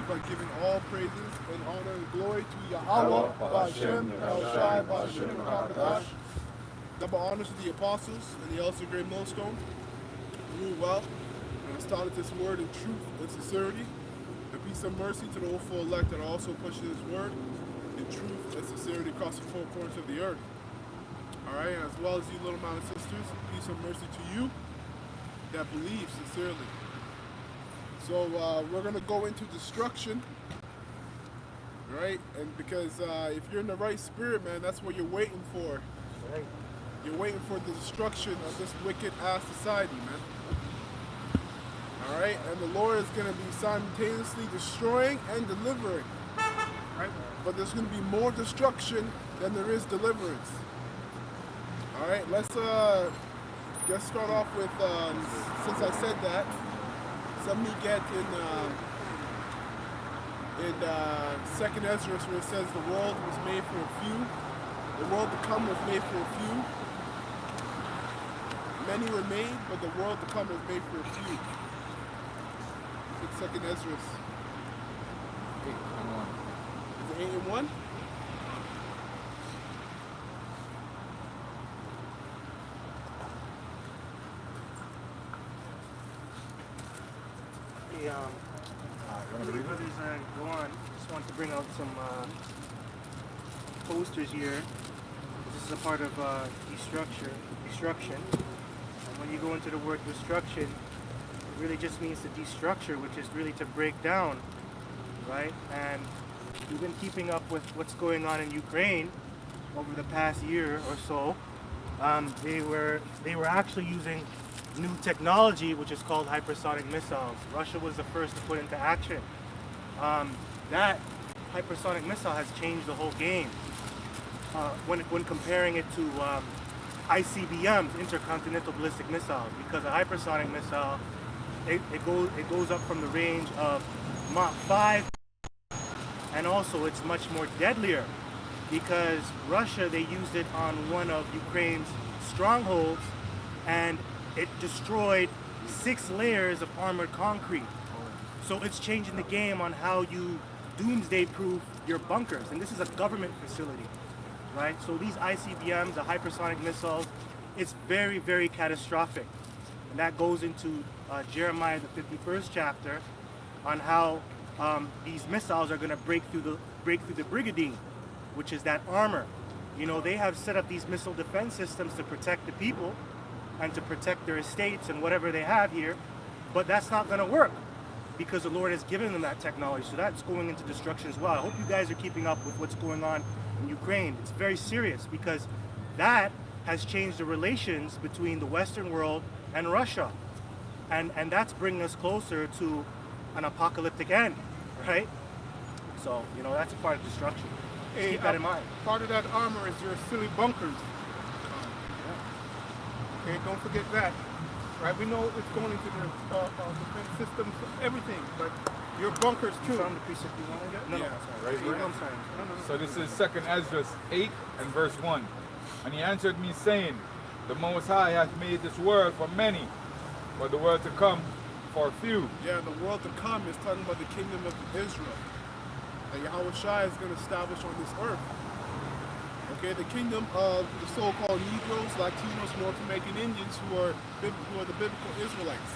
by giving all praises and honor and glory to Yahweh, Ba'Shem, El Shai, Ba'Shem, Hakadash. Double honors to the apostles and the elders of Great Millstone. Rule well and started this word in truth and sincerity. And peace and mercy to the hopeful elect that also pushes his word in truth and sincerity across the four corners of the earth. Alright, and as well as you little mountain sisters, peace and mercy to you that believe sincerely. So we're going to go into destruction, right? And because if you're in the right spirit, man, that's what you're waiting for. Right. You're waiting for the destruction of this wicked ass society, man. Alright? And the Lord is going to be simultaneously destroying and delivering. Right? But there's going to be more destruction than there is deliverance. Alright, let's start off with, since I said that, let me get in 2nd Ezra where it says the world was made for a few. The world to come was made for a few. Many were made, but the world to come was made for a few. It's 2nd Ezra. 8:1. Is it 8 and 1? Brothers go on. Just want to bring out some posters here. This is a part of destruction. And when you go into the word destruction, it really just means to destructure, which is really to break down, right? And we've been keeping up with what's going on in Ukraine over the past year or so. They were actually using new technology, which is called hypersonic missiles. Russia was the first to put into action. That hypersonic missile has changed the whole game. When comparing it to ICBMs, intercontinental ballistic missiles, because a hypersonic missile, it goes up from the range of Mach 5, and also it's much more deadlier, because Russia, they used it on one of Ukraine's strongholds, and it destroyed 6 layers of armored concrete. So it's changing the game on how you doomsday-proof your bunkers. And this is a government facility, right? So these ICBMs, the hypersonic missiles, it's very, very catastrophic. And that goes into Jeremiah, the 51st chapter, on how these missiles are going to break through the Brigadine, which is that armor. You know, they have set up these missile defense systems to protect the people and to protect their estates and whatever they have here, but that's not going to work because the Lord has given them that technology. So that's going into destruction as well. I hope you guys are keeping up with what's going on in Ukraine. It's very serious because that has changed the relations between the Western world and Russia, and that's bringing us closer to an apocalyptic end, right? So, you know, that's a part of destruction. Keep that in mind. Part of that armor is your silly bunkers. Okay, don't forget that. Right, we know it's going into the defense systems, everything, but your bunkers too. You found the precept you wanted? No, Yeah. sorry. Right, right. I'm sorry. No. So this is 2nd Ezra 8 and verse 1. And he answered me, saying, The Most High hath made this world for many, but the world to come for few. Yeah, the world to come is talking about the kingdom of Israel that Yahweh Shai is going to establish on this earth. Okay, the kingdom of the so-called Negroes, Latinos, North American Indians who are the biblical Israelites.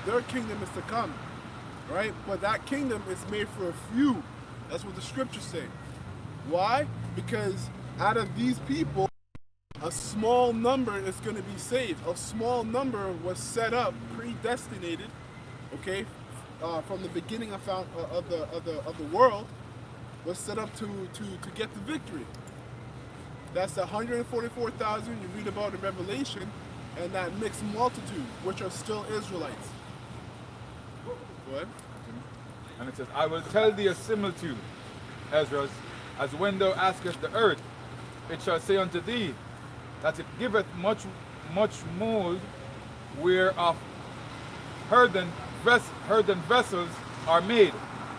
Their kingdom is to come, right? But that kingdom is made for a few. That's what the scriptures say. Why? Because out of these people, a small number is going to be saved. A small number was set up, predestinated, okay, from the beginning of the world, was set up to get the victory. That's the 144,000 you read about in Revelation, and that mixed multitude, which are still Israelites. Go ahead. And it says, I will tell thee a similitude, Ezra, as when thou askest the earth, it shall say unto thee, that it giveth much mold, whereof earthen vessels are made,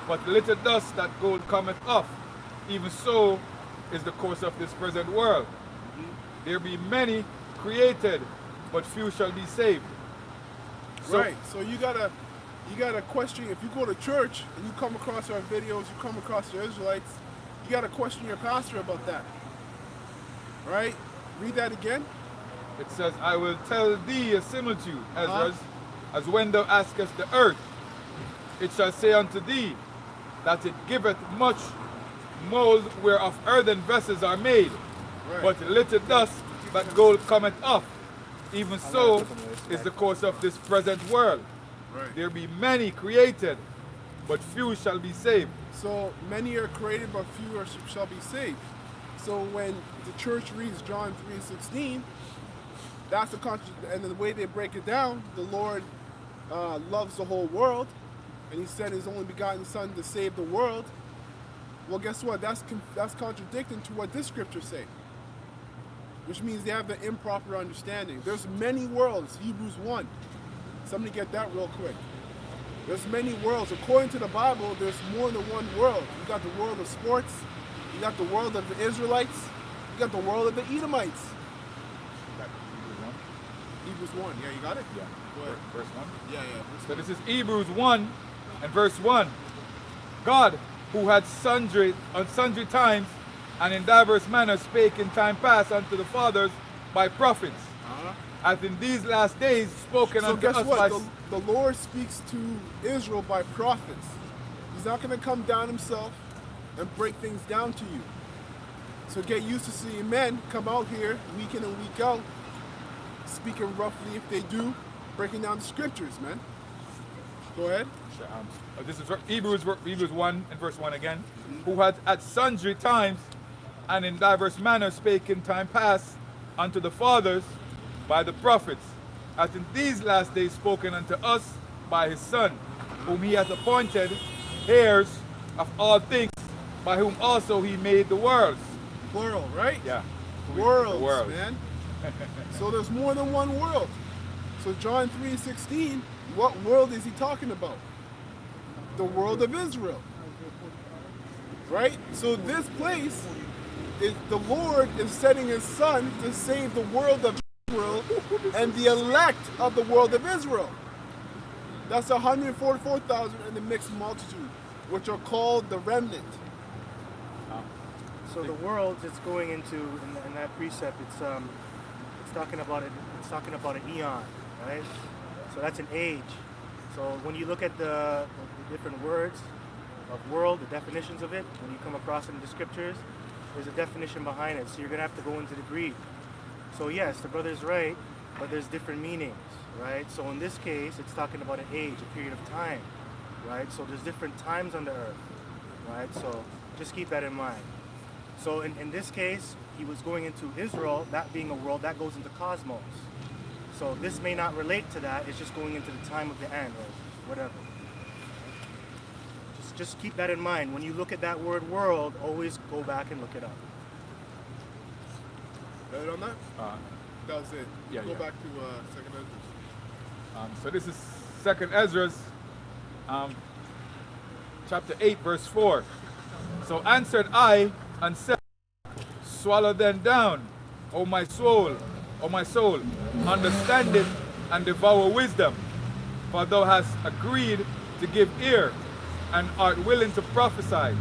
but the little dust that gold cometh off, even so is the course of this present world. There be many created, but few shall be saved. So, right. So you gotta You gotta question, if you go to church and you come across our videos, you come across the Israelites, you gotta question your pastor about that. Right? Read that again. It says, I will tell thee a similitude, Ezra, as when thou askest the earth, it shall say unto thee, that it giveth much mold whereof earthen vessels are made, but little dust that gold cometh off. Even so is the course of this present world. There be many created, but few shall be saved. So many are created, but few shall be saved. So when the church reads John 3:16, that's the and the way they break it down, the Lord loves the whole world, and He sent His only begotten Son to save the world. Well, guess what? That's contradicting to what this scripture say, which means they have the improper understanding. There's many worlds. Hebrews 1. Somebody get that real quick. There's many worlds. According to the Bible, there's more than one world. You got the world of sports. You got the world of the Israelites. You got the world of the Edomites. Hebrews 1. Yeah, you got it? Yeah. Go ahead. Verse 1? Yeah. So this is Hebrews 1 and verse 1. God, who had on sundry times and in diverse manners spake in time past unto the fathers by prophets, hath in these last days spoken unto us by... So guess what? The Lord speaks to Israel by prophets. He's not going to come down Himself and break things down to you. So get used to seeing men come out here week in and week out, speaking roughly, if they do, breaking down the scriptures, man. Go ahead. This is Hebrews 1 and verse 1 again. Who had at sundry times and in diverse manners spake in time past unto the fathers by the prophets, hath in these last days spoken unto us by His Son, whom He hath appointed heirs of all things, by whom also He made the worlds. Plural, right? Yeah. Worlds, man. So there's more than one world. So John 3:16, what world is He talking about? The world of Israel. Right? So this place, is the Lord is sending His Son to save the world of Israel and the elect of the world of Israel. That's 144,000 in the mixed multitude, which are called the remnant. So the world it's going into in that precept, it's talking about it. It's talking about an eon, right? So that's an age. So when you look at the different words of world, the definitions of it, when you come across it in the scriptures, there's a definition behind it. So you're gonna have to go into the Greek. So yes, the brother's right, but there's different meanings, right? So in this case, it's talking about an age, a period of time, right? So there's different times on the earth, right? So just keep that in mind. So in this case, he was going into Israel, that being a world, that goes into cosmos. So this may not relate to that, it's just going into the time of the end or whatever. Just keep that in mind. When you look at that word world, always go back and look it up. Right on that? That was it. Yeah, go back to 2nd Ezra. So this is 2nd Ezra, chapter 8, verse 4. So answered I and said, swallow them down, O my soul, understand it and devour wisdom. For thou hast agreed to give ear, and art willing to prophesy.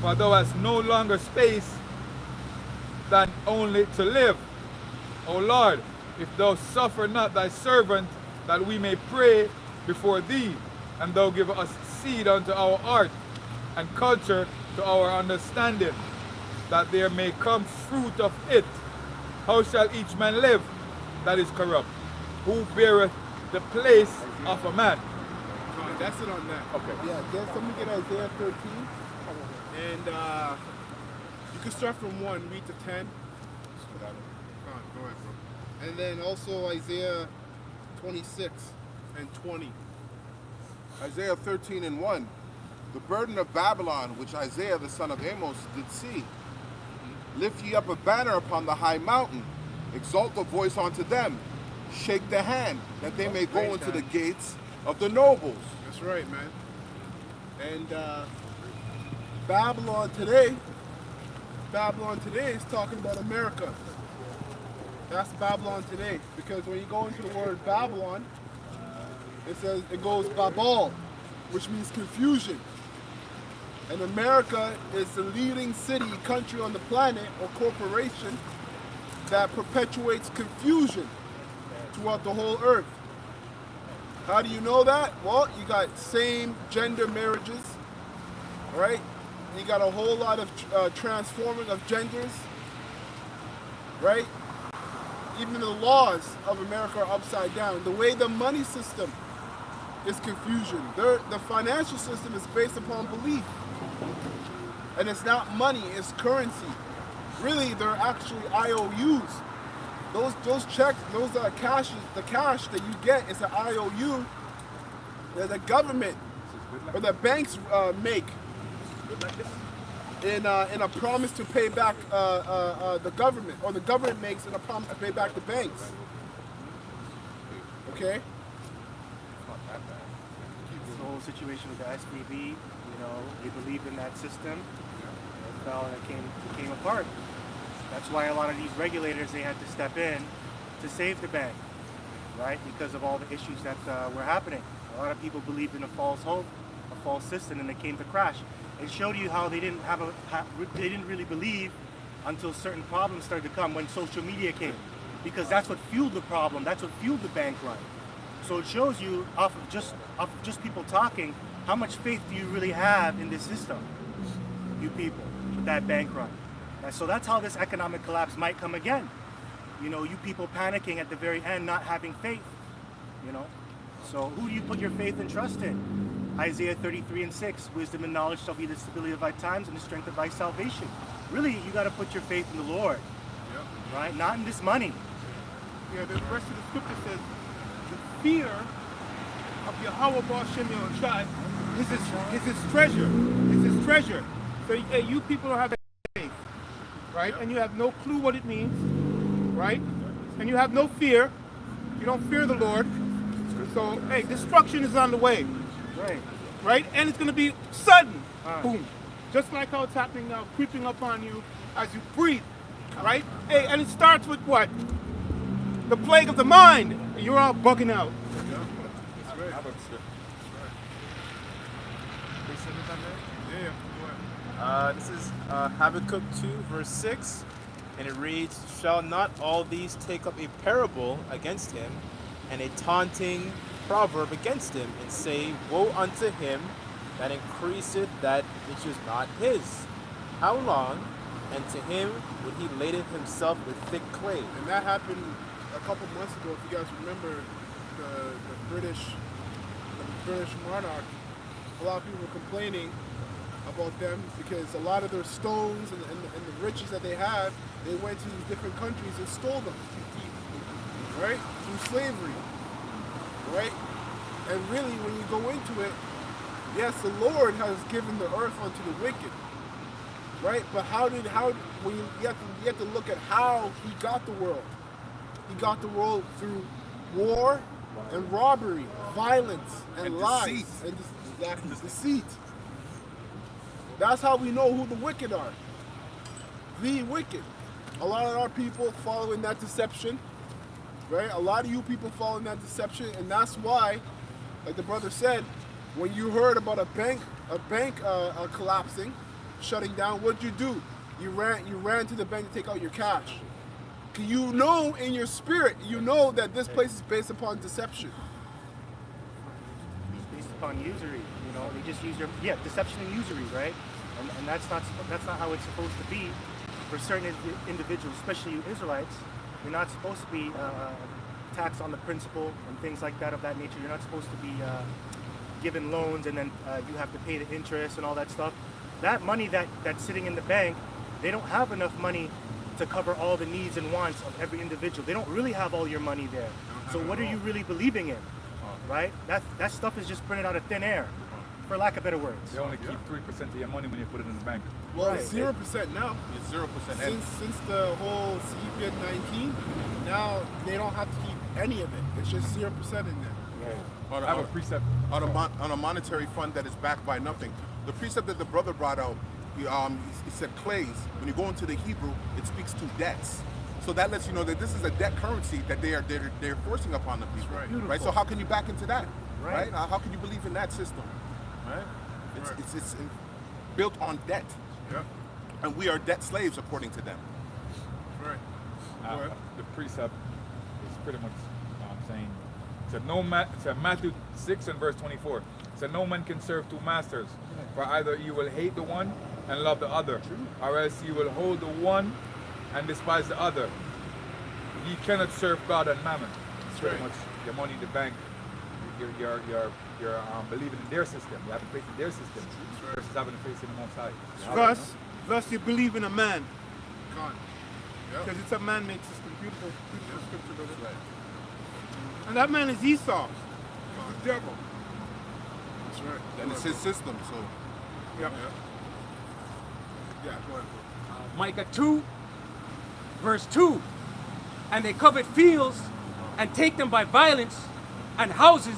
For thou hast no longer space than only to live. O Lord, if thou suffer not thy servant, that we may pray before thee, and thou give us seed unto our art, and culture to our understanding, that there may come fruit of it. How shall each man live that is corrupt? Who beareth the place of a man? That's it on that. Okay. Yeah, then somebody get Isaiah 13. And you can start from 1, read to 10. Go ahead, bro. And then also Isaiah 26 and 20. Isaiah 13 and 1. The burden of Babylon, which Isaiah the son of Amos did see. Lift ye up a banner upon the high mountain. Exalt the voice unto them. Shake the hand, that they may go into the gates of the nobles. That's right, man. And Babylon today is talking about America. That's Babylon today. Because when you go into the word Babylon, it goes Babal. which means confusion. And America is the leading country on the planet or corporation that perpetuates confusion throughout the whole earth. How do you know that? Well, you got same gender marriages, right? You got a whole lot of transforming of genders, right? Even the laws of America are upside down. The way the money system is confusion. The financial system is based upon belief. And it's not money, it's currency. Really, they're actually IOUs. Those checks, those cash, the cash that you get is an IOU that the government or the banks make in a promise to pay back the government, or the government makes in a promise to pay back the banks. Okay? The whole situation with the SVB, you know, they believed in that system. It fell and it came apart. That's why a lot of these regulators, they had to step in to save the bank, right? Because of all the issues that were happening. A lot of people believed in a false hope, a false system, and it came to crash. It showed you how they didn't they didn't really believe until certain problems started to come when social media came, because that's what fueled the problem. That's what fueled the bank run. So it shows you off of just people talking, how much faith do you really have in this system, you people, with that bank run. And so that's how this economic collapse might come again. You know, you people panicking at the very end, not having faith, you know. So who do you put your faith and trust in? Isaiah 33:6, wisdom and knowledge shall be the stability of thy times and the strength of thy salvation. Really, you got to put your faith in the Lord, right? Not in this money. Yeah, the rest of the scripture says, the fear of Yahweh Bar Shem Shai is his treasure. Is his treasure. So you people don't have that faith, right? And you have no clue what it means, right? And you have no fear. You don't fear the Lord. So, hey, destruction is on the way. Right. Right? And it's going to be sudden. Boom. Just like how it's happening now, creeping up on you as you breathe. Right? Hey, and it starts with what? The plague of the mind. You're all bugging out. This is Habakkuk 2, verse 6, and it reads, "Shall not all these take up a parable against him, and a taunting proverb against him, and say, Woe unto him that increaseth that which is not his? How long? And to him would he ladeth himself with thick clay." And that happened a couple months ago, if you guys remember the British monarch. A lot of people were complaining about them because a lot of their stones and the riches that they had, they went to these different countries and stole them, right? Through slavery, right? And really, when you go into it, yes, the Lord has given the earth unto the wicked, right? But when you have to look at how he got the world. He got the world through war and robbery, violence and lies and deceit. That's how we know who the wicked are. The wicked. A lot of our people follow in that deception, right? A lot of you people follow in that deception, and that's why, like the brother said, when you heard about a bank collapsing, shutting down, what'd you do? You ran to the bank to take out your cash. You know in your spirit, you know that this place is based upon deception. It's based upon usury. You know, they just use deception and usury, right? And that's not how it's supposed to be for certain individuals, especially you Israelites. You're not supposed to be taxed on the principal and things like that of that nature. You're not supposed to be given loans and then you have to pay the interest and all that stuff. That money that's sitting in the bank, they don't have enough money to cover all the needs and wants of every individual. They don't really have all your money there. So what are you really believing in, right? That stuff is just printed out of thin air, for lack of better words. They only keep 3% of your money when you put it in the bank. Well, it's 0% now. It's 0%. Since the whole COVID-19, now they don't have to keep any of it. It's just 0% in there. On I have a precept. on a monetary fund that is backed by nothing. The precept that the brother brought out, he said clays. When you go into the Hebrew, it speaks to debts. So that lets you know that this is a debt currency that they're forcing upon the people. Right. Right. So how can you back into that? Right. How can you believe in that system? right? Right. It's built on debt, Yeah. and we are debt slaves according to them. Right. Go ahead. The precept is pretty much saying, so Matthew 6 and verse 24. So no man can serve two masters, for either you will hate the one and love the other, or else you will hold the one and despise the other. Ye cannot serve God and mammon. It's pretty right. much your money in the bank. You're believing in their system. You having faith in their system right. versus having faith in the Most High. Thus you believe in a man. Gone. Because Yeah. it's a man-made system. Beautiful, beautiful scripture, brother. Right. And that man is Esau. He's the devil. That's right. And it's his system, so Yep. Yeah. Go ahead. Micah 2, verse 2. And they covet fields and take them by violence, and houses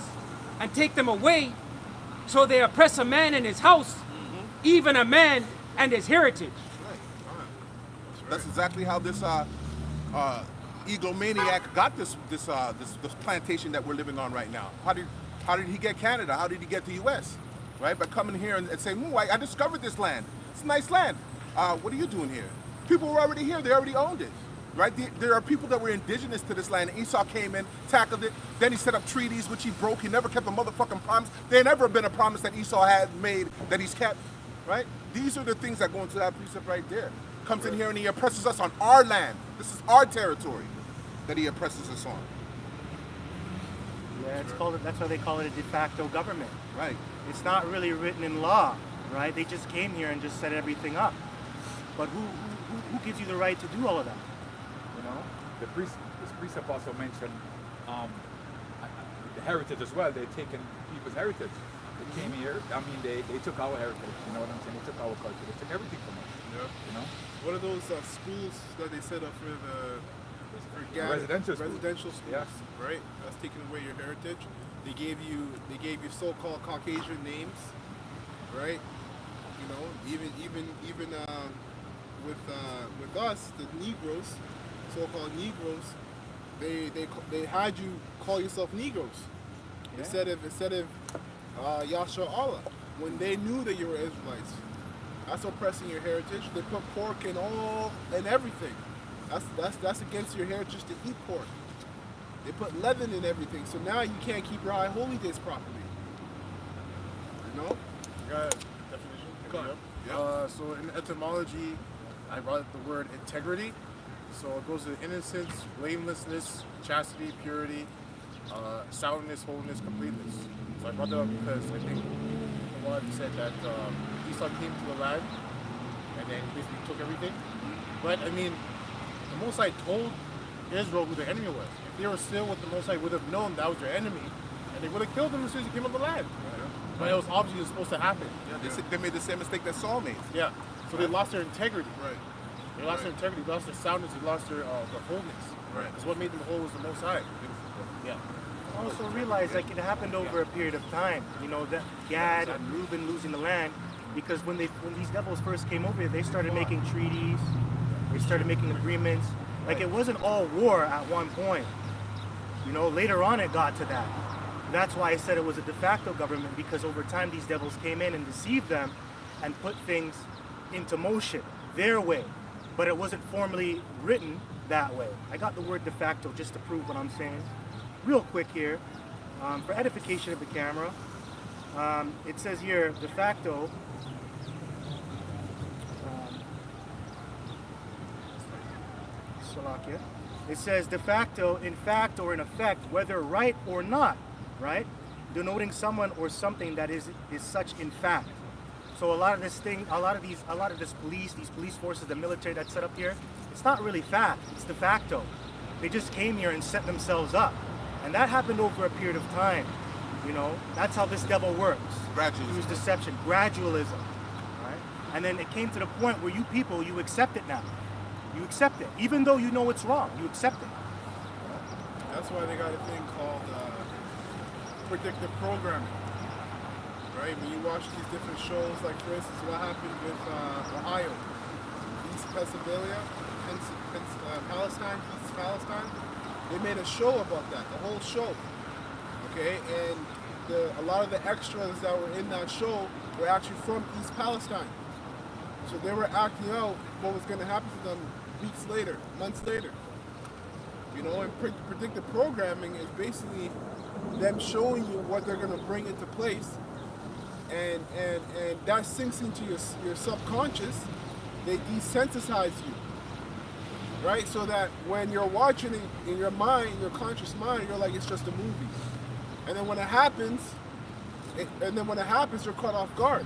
and take them away. So they oppress a man and his house, even a man and his heritage. that's exactly how this egomaniac got this plantation that we're living on right now. How did he get Canada? How did he get the U.S.? Right, by coming here and saying, "Ooh, I discovered this land. It's a nice land. What are you doing here?" People were already here. They already owned it. Right? There are people that were indigenous to this land. Esau came in, tackled it. Then he set up treaties, which he broke. He never kept a motherfucking promise. There never been a promise that Esau had made that he's kept. Right? These are the things that go into that precept right there. Comes in here and he oppresses us on our land. This is our territory that he oppresses us on. Yeah, that's why they call it a de facto government. Right. It's not really written in law, right? They just came here and just set everything up. But who gives you the right to do all of that? You know? This precept also mentioned the heritage as well. They've taken people's heritage. They came here. I mean, they took our heritage. You know what I'm saying? They took our culture. They took everything from us. Yeah. You know? What are those schools that they set up for Residential schools. residential schools? Yeah. Right. That's taking away your heritage. They gave you so-called Caucasian names, right? You know, even with us, the Negroes, so-called Negroes, they had you call yourself Negroes instead of Yasha Allah, when they knew that you were Israelites. That's oppressing your heritage. They put pork in everything. That's against your heritage to eat pork. They put leaven in everything, so now you can't keep your high holy days properly. You know? Got definition? Go on. So in etymology, I brought up the word integrity. So it goes to innocence, blamelessness, chastity, purity, soundness, holiness, completeness. So I brought that up because I think the one said that Esau came to the land and then basically took everything. But I mean, the Most High told Israel who their enemy was. If they were still with the Most High, would have known that was their enemy, and they would have killed them as soon as he came on the land. But it was obviously supposed to happen. They made the same mistake that Saul made. Yeah. So they lost their integrity. Right. They lost their integrity, they lost their soundness, they lost their wholeness. Right. Because what made them whole was the Most High. Yeah. Also realize like it happened over a period of time. You know, that Gad and Reuben losing the land, because when these devils first came over here, they started making treaties, they started making agreements. Like it wasn't all war at one point. You know, later on it got to that. That's why I said it was a de facto government, because over time these devils came in and deceived them and put things into motion their way. But it wasn't formally written that way. I got the word de facto just to prove what I'm saying. Real quick here, for edification of the camera, it says here, de facto, Salakia. It says de facto, in fact or in effect, whether right or not, right? Denoting someone or something that is such in fact. So a lot of this police, these police forces, the military that's set up here, it's not really fact, it's de facto. They just came here and set themselves up. And that happened over a period of time. You know, that's how this devil works. Gradualism. Use deception, gradualism. Right? And then it came to the point where you people, you accept it now. You accept it. Even though you know it's wrong, you accept it. That's why they got a thing called predictive programming. Right? When you watch these different shows, like for instance, what happened with Ohio, East Pennsylvania, Palestine, East Palestine, they made a show about that, the whole show. Okay, and a lot of the extras that were in that show were actually from East Palestine. So they were acting out what was going to happen to them weeks later, months later. You know, and predictive programming is basically them showing you what they're going to bring into place, and that sinks into your subconscious. They desensitize you, right? So that when you're watching it in your mind, your conscious mind, you're like, it's just a movie. And then when it happens, you're caught off guard.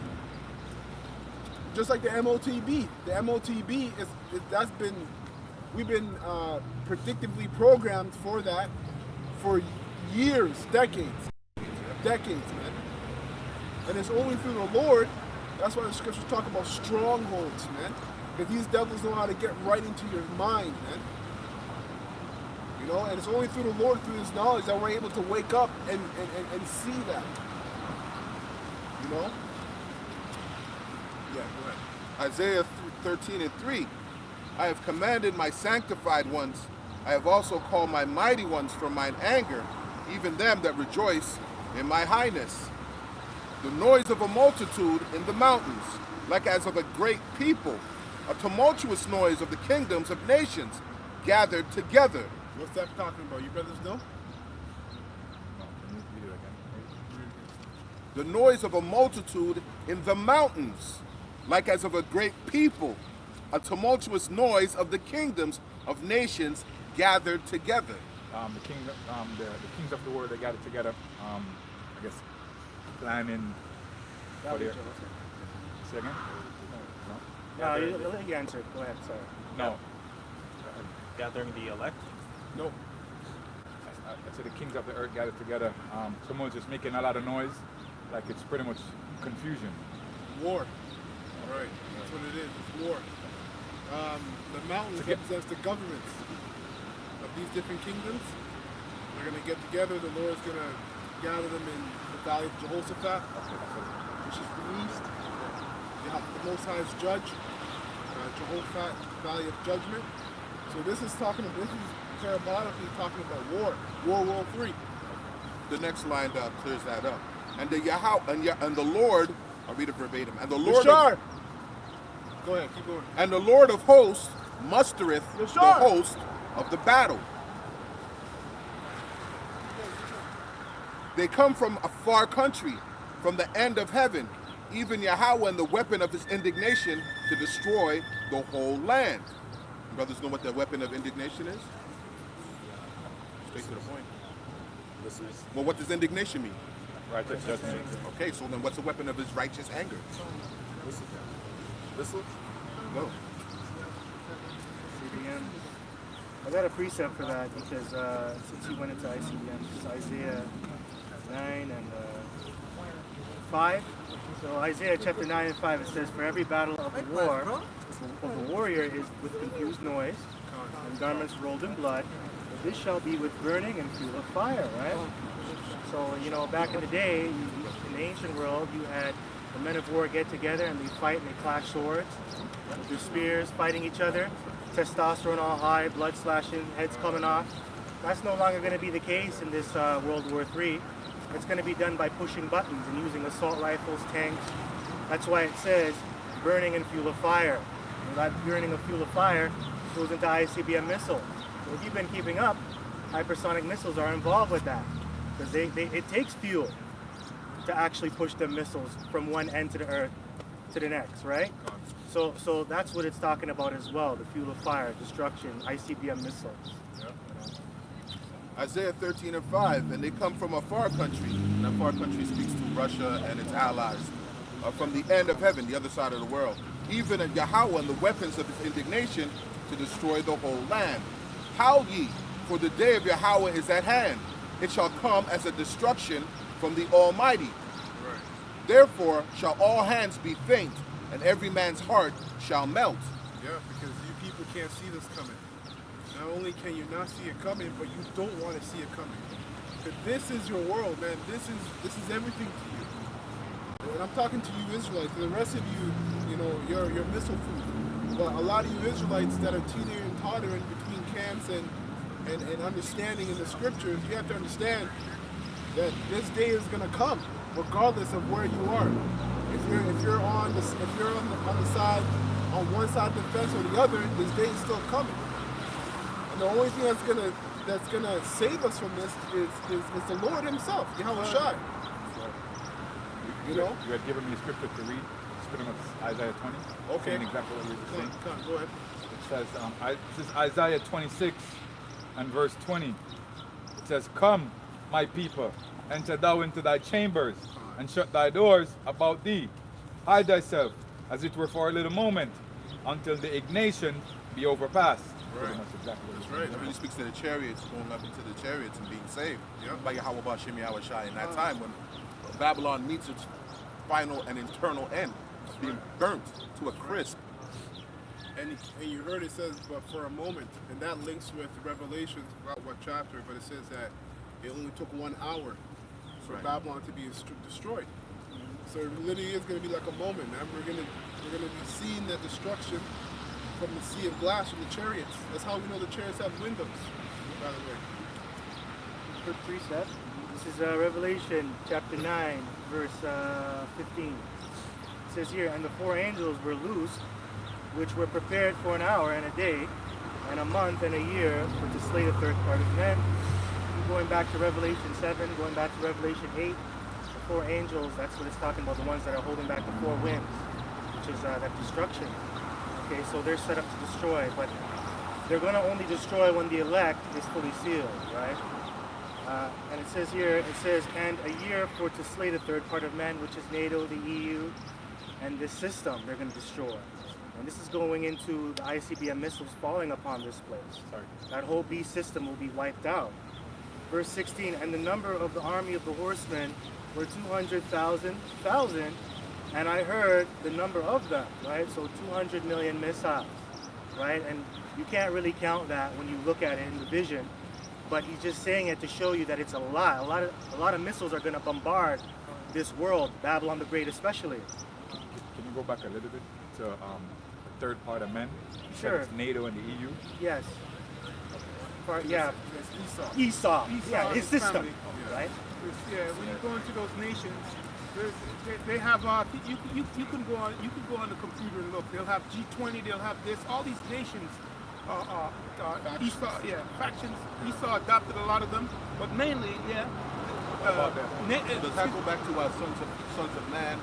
Just like the MOTB. The MOTB we've been predictively programmed for that for years, decades, man. And it's only through the Lord. That's why the scriptures talk about strongholds, man. Because these devils know how to get right into your mind, man. You know, and it's only through the Lord, through His knowledge, that we're able to wake up and see that. You know? Yeah, go ahead. Isaiah 13:3. I have commanded my sanctified ones. I have also called my mighty ones from mine anger, even them that rejoice in my highness. The noise of a multitude in the mountains, like as of a great people, a tumultuous noise of the kingdoms of nations gathered together. What's that talking about? You brothers know? The noise of a multitude in the mountains, like as of a great people, a tumultuous noise of the kingdoms of nations gathered together. The kings of the world, they gathered together, I guess, planning for their... Say again? No, you answered. Go ahead, sorry. No. Gathering the elect. No. I said the kings of the earth gathered together. Someone's just making a lot of noise, like it's pretty much confusion. War. All right. That's what it is. It's war. The mountains represents the governments of these different kingdoms. They're going to get together. The Lord's going to gather them in the valley of Jehoshaphat, which is the east. The Most High's judge, Jehoshaphat, valley of judgment. So this is parabolically talking about war. World War III. The next line clears that up. And the Lord, I'll read it verbatim. And the Lord Go ahead, keep going. And the Lord of hosts mustereth the host of the battle. They come from a far country, from the end of heaven, even Yahweh and the weapon of his indignation to destroy the whole land. You brothers know what the weapon of indignation is? Straight to the point. Listeners. Well, what does indignation mean? Righteous judgment. Okay, so then what's the weapon of his righteous anger? Listen. No. ICBM. I got a precept for that because since you went into ICBM, it's Isaiah 9 and 5. So Isaiah chapter 9 and 5, it says, for every battle of the war of a warrior is with confused noise and garments rolled in blood. But this shall be with burning and fuel of fire, right? So, you know, back in the day, in the ancient world, you had the men of war get together and they fight and they clash swords with their spears, fighting each other, testosterone all high, blood slashing, heads coming off. That's no longer going to be the case in this World War III. It's going to be done by pushing buttons and using assault rifles, tanks. That's why it says burning and fuel of fire. And that burning of fuel of fire goes into ICBM missiles. So if you've been keeping up, hypersonic missiles are involved with that. Because it takes fuel to actually push the missiles from one end to the earth to the next, right? So that's what it's talking about as well, the fuel of fire, destruction, ICBM missiles. Isaiah 13 and 5, and they come from a far country, and that far country speaks to Russia and its allies, from the end of heaven, the other side of the world, even at Yahweh and the weapons of his indignation to destroy the whole land. Howl ye, for the day of Yahweh is at hand. It shall come as a destruction from the Almighty. Right. Therefore shall all hands be faint, and every man's heart shall melt. Yeah, because you people can't see this coming. Not only can you not see it coming, but you don't want to see it coming. Because this is your world, man. This is everything to you. And I'm talking to you Israelites. The rest of you, you know, you're missile food. But a lot of you Israelites that are teetering and tottering between camps and understanding in the scriptures, you have to understand that this day is gonna come, regardless of where you are. If you're on the side, on one side of the fence or the other, this day is still coming. And the only thing that's gonna save us from this is the Lord Himself, Yahweh Shai. You know? You had given me a scripture to read. It's pretty much Isaiah 20. Okay. Saying exactly what you were just saying. Come on, go ahead. It says, this is Isaiah 26 and verse 20. It says, "Come, my people, enter thou into thy chambers, and shut thy doors about thee. Hide thyself, as it were for a little moment, until the indignation be overpassed." Pretty much exactly what That's right. It really speaks to the chariots, going up into the chariots and being saved by Yahweh Bashem Yahweh Shai in that time when Babylon meets its final and internal end, being burnt to a crisp. And you heard it says, but for a moment, and that links with Revelations, about what chapter, but it says that it only took 1 hour for Babylon to be destroyed. So it literally is going to be like a moment, man. We're gonna be seeing the destruction from the sea of glass from the chariots. That's how we know the chariots have windows, by the way. Quick precept. This is Revelation chapter 9, verse 15. It says here, "And the 4 angels were loosed, which were prepared for an hour and a day, and a month and a year, for to slay the third part of men." Going back to Revelation 7, going back to Revelation 8, the 4 angels, that's what it's talking about, the ones that are holding back the 4 winds, which is that destruction. Okay, so they're set up to destroy, but they're going to only destroy when the elect is fully sealed, right? And it says here, "And a year for to slay the third part of men," which is NATO, the EU, and this system they're going to destroy. And this is going into the ICBM missiles falling upon this place. That whole B system will be wiped out. Verse 16, "And the number of the army of the horsemen were 200,000, and I heard the number of them," right? So 200 million missiles, right? And you can't really count that when you look at it in the vision, but he's just saying it to show you that it's a lot. A lot of missiles are going to bombard this world, Babylon the Great especially. Can you go back a little bit to the third part of men? You said Sure. it's NATO and the EU. Yes. Yeah. It's Esau. Esau. Yeah, and his system, family. right? Yeah, when you go into those nations, they have you can go on the computer and look. They'll have G20. They'll have this. All these nations, Esau, factions. Esau adopted a lot of them, but mainly, Does that go back to our sons of man,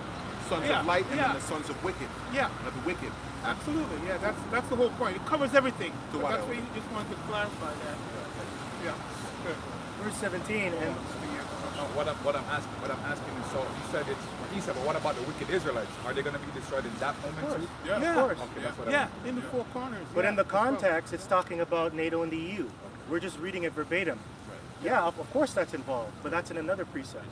sons of light, and then the sons of wicked? Yeah, The wicked. absolutely. Yeah, that's the whole point. It covers everything. To But what that's else? why you just wanted to clarify that. Yeah. Good. Verse 17, and What I'm asking is, so you said it's for Esau, but what about the wicked Israelites? Are they going to be destroyed in that moment too? Yeah. of course. Okay, that's what Yeah, in the 4 corners. But yeah. in the context, it's talking about NATO and the EU. We're just reading it verbatim. Yeah, of course that's involved, but that's in another precept,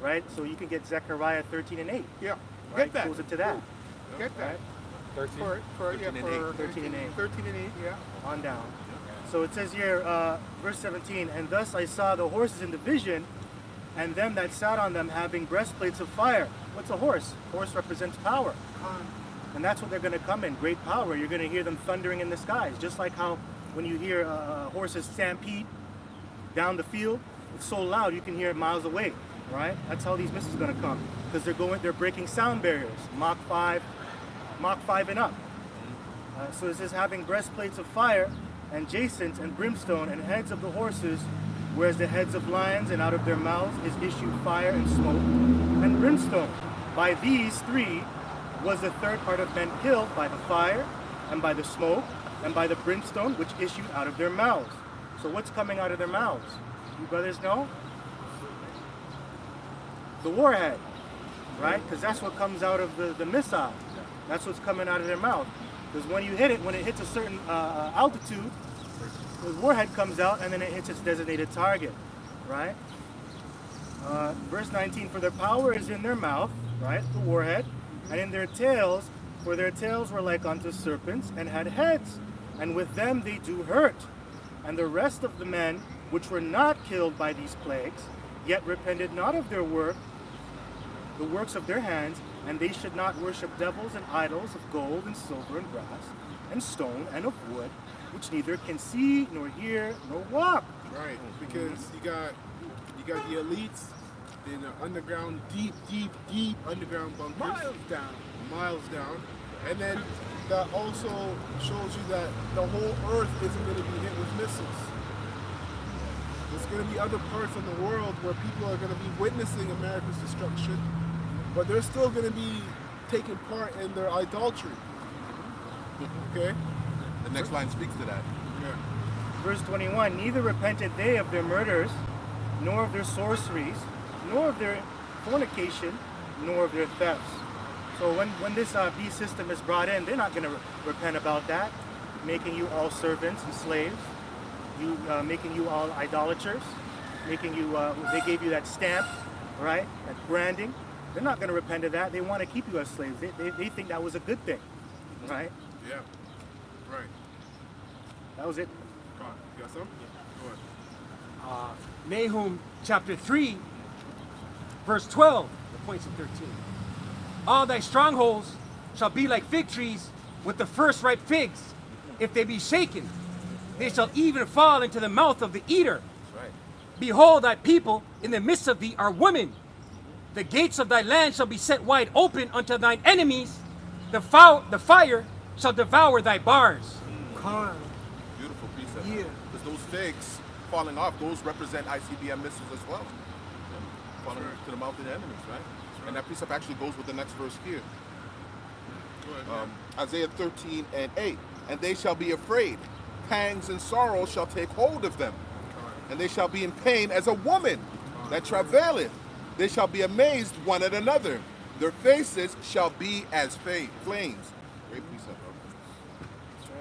right? So you can get Zechariah 13 and 8. Yeah. Right? Get that. Goes into that, Get that. right? 13. For 13 and 8. 13 and 8. 13 and 8, yeah. On down. So it says here, verse 17, "And thus I saw the horses in the vision, and them that sat on them having breastplates of fire." What's a horse? Horse represents power. And that's what they're going to come in, great power. You're going to hear them thundering in the skies, just like how when you hear horses stampede down the field, it's so loud you can hear it miles away, right? That's how these missiles are going to come, because they're breaking sound barriers, Mach 5 and up. So it says, "Having breastplates of fire, and jacinth and brimstone, and heads of the horses, whereas the heads of lions, and out of their mouths is issued fire and smoke and brimstone. By these 3 was the third part of men killed, by the fire, and by the smoke, and by the brimstone which issued out of their mouths." So what's coming out of their mouths? You brothers know? The warhead, right? Because that's what comes out of the missile. That's what's coming out of their mouth. Because when you hit it, when it hits a certain altitude, the warhead comes out and then it hits its designated target, right? Verse 19, "For their power is in their mouth," right? The warhead, "and in their tails, for their tails were like unto serpents, and had heads, and with them they do hurt. And the rest of the men which were not killed by these plagues, yet repented not of their work, the works of their hands, and they should not worship devils and idols of gold and silver and brass and stone and of wood, which neither can see nor hear nor walk." Right, because you got the elites in the underground, deep underground bunkers. Miles down. And then that also shows you that the whole earth isn't going to be hit with missiles. There's going to be other parts of the world where people are going to be witnessing America's destruction, but they're still going to be taking part in their idolatry. Okay? The next line speaks to that. Yeah. Verse 21, neither repented they of their murders, nor of their sorceries, nor of their fornication, nor of their thefts. So when this beast system is brought in, they're not going to repent about that, making you all servants and slaves, making you all idolaters, making you, they gave you that stamp, right, that branding. They're not going to repent of that. They want to keep you as slaves. They think that was a good thing, right? Yeah. Right. That was it. Come on. You got some? Go ahead. Nahum chapter 3, verse 12, the points of 13. All thy strongholds shall be like fig trees with the first ripe figs. If they be shaken, they shall even fall into the mouth of the eater. Right. Behold, thy people in the midst of thee are women. The gates of thy land shall be set wide open unto thine enemies. The fire shall devour thy bars. Beautiful precept. Yeah. Because those figs falling off, those represent ICBM missiles as well. Falling to the mouth of the enemies, right? And that precept actually goes with the next verse here. Isaiah 13:8. And they shall be afraid. Pangs and sorrow shall take hold of them. And they shall be in pain as a woman that travaileth. They shall be amazed one at another. Their faces shall be as flames. Great precept.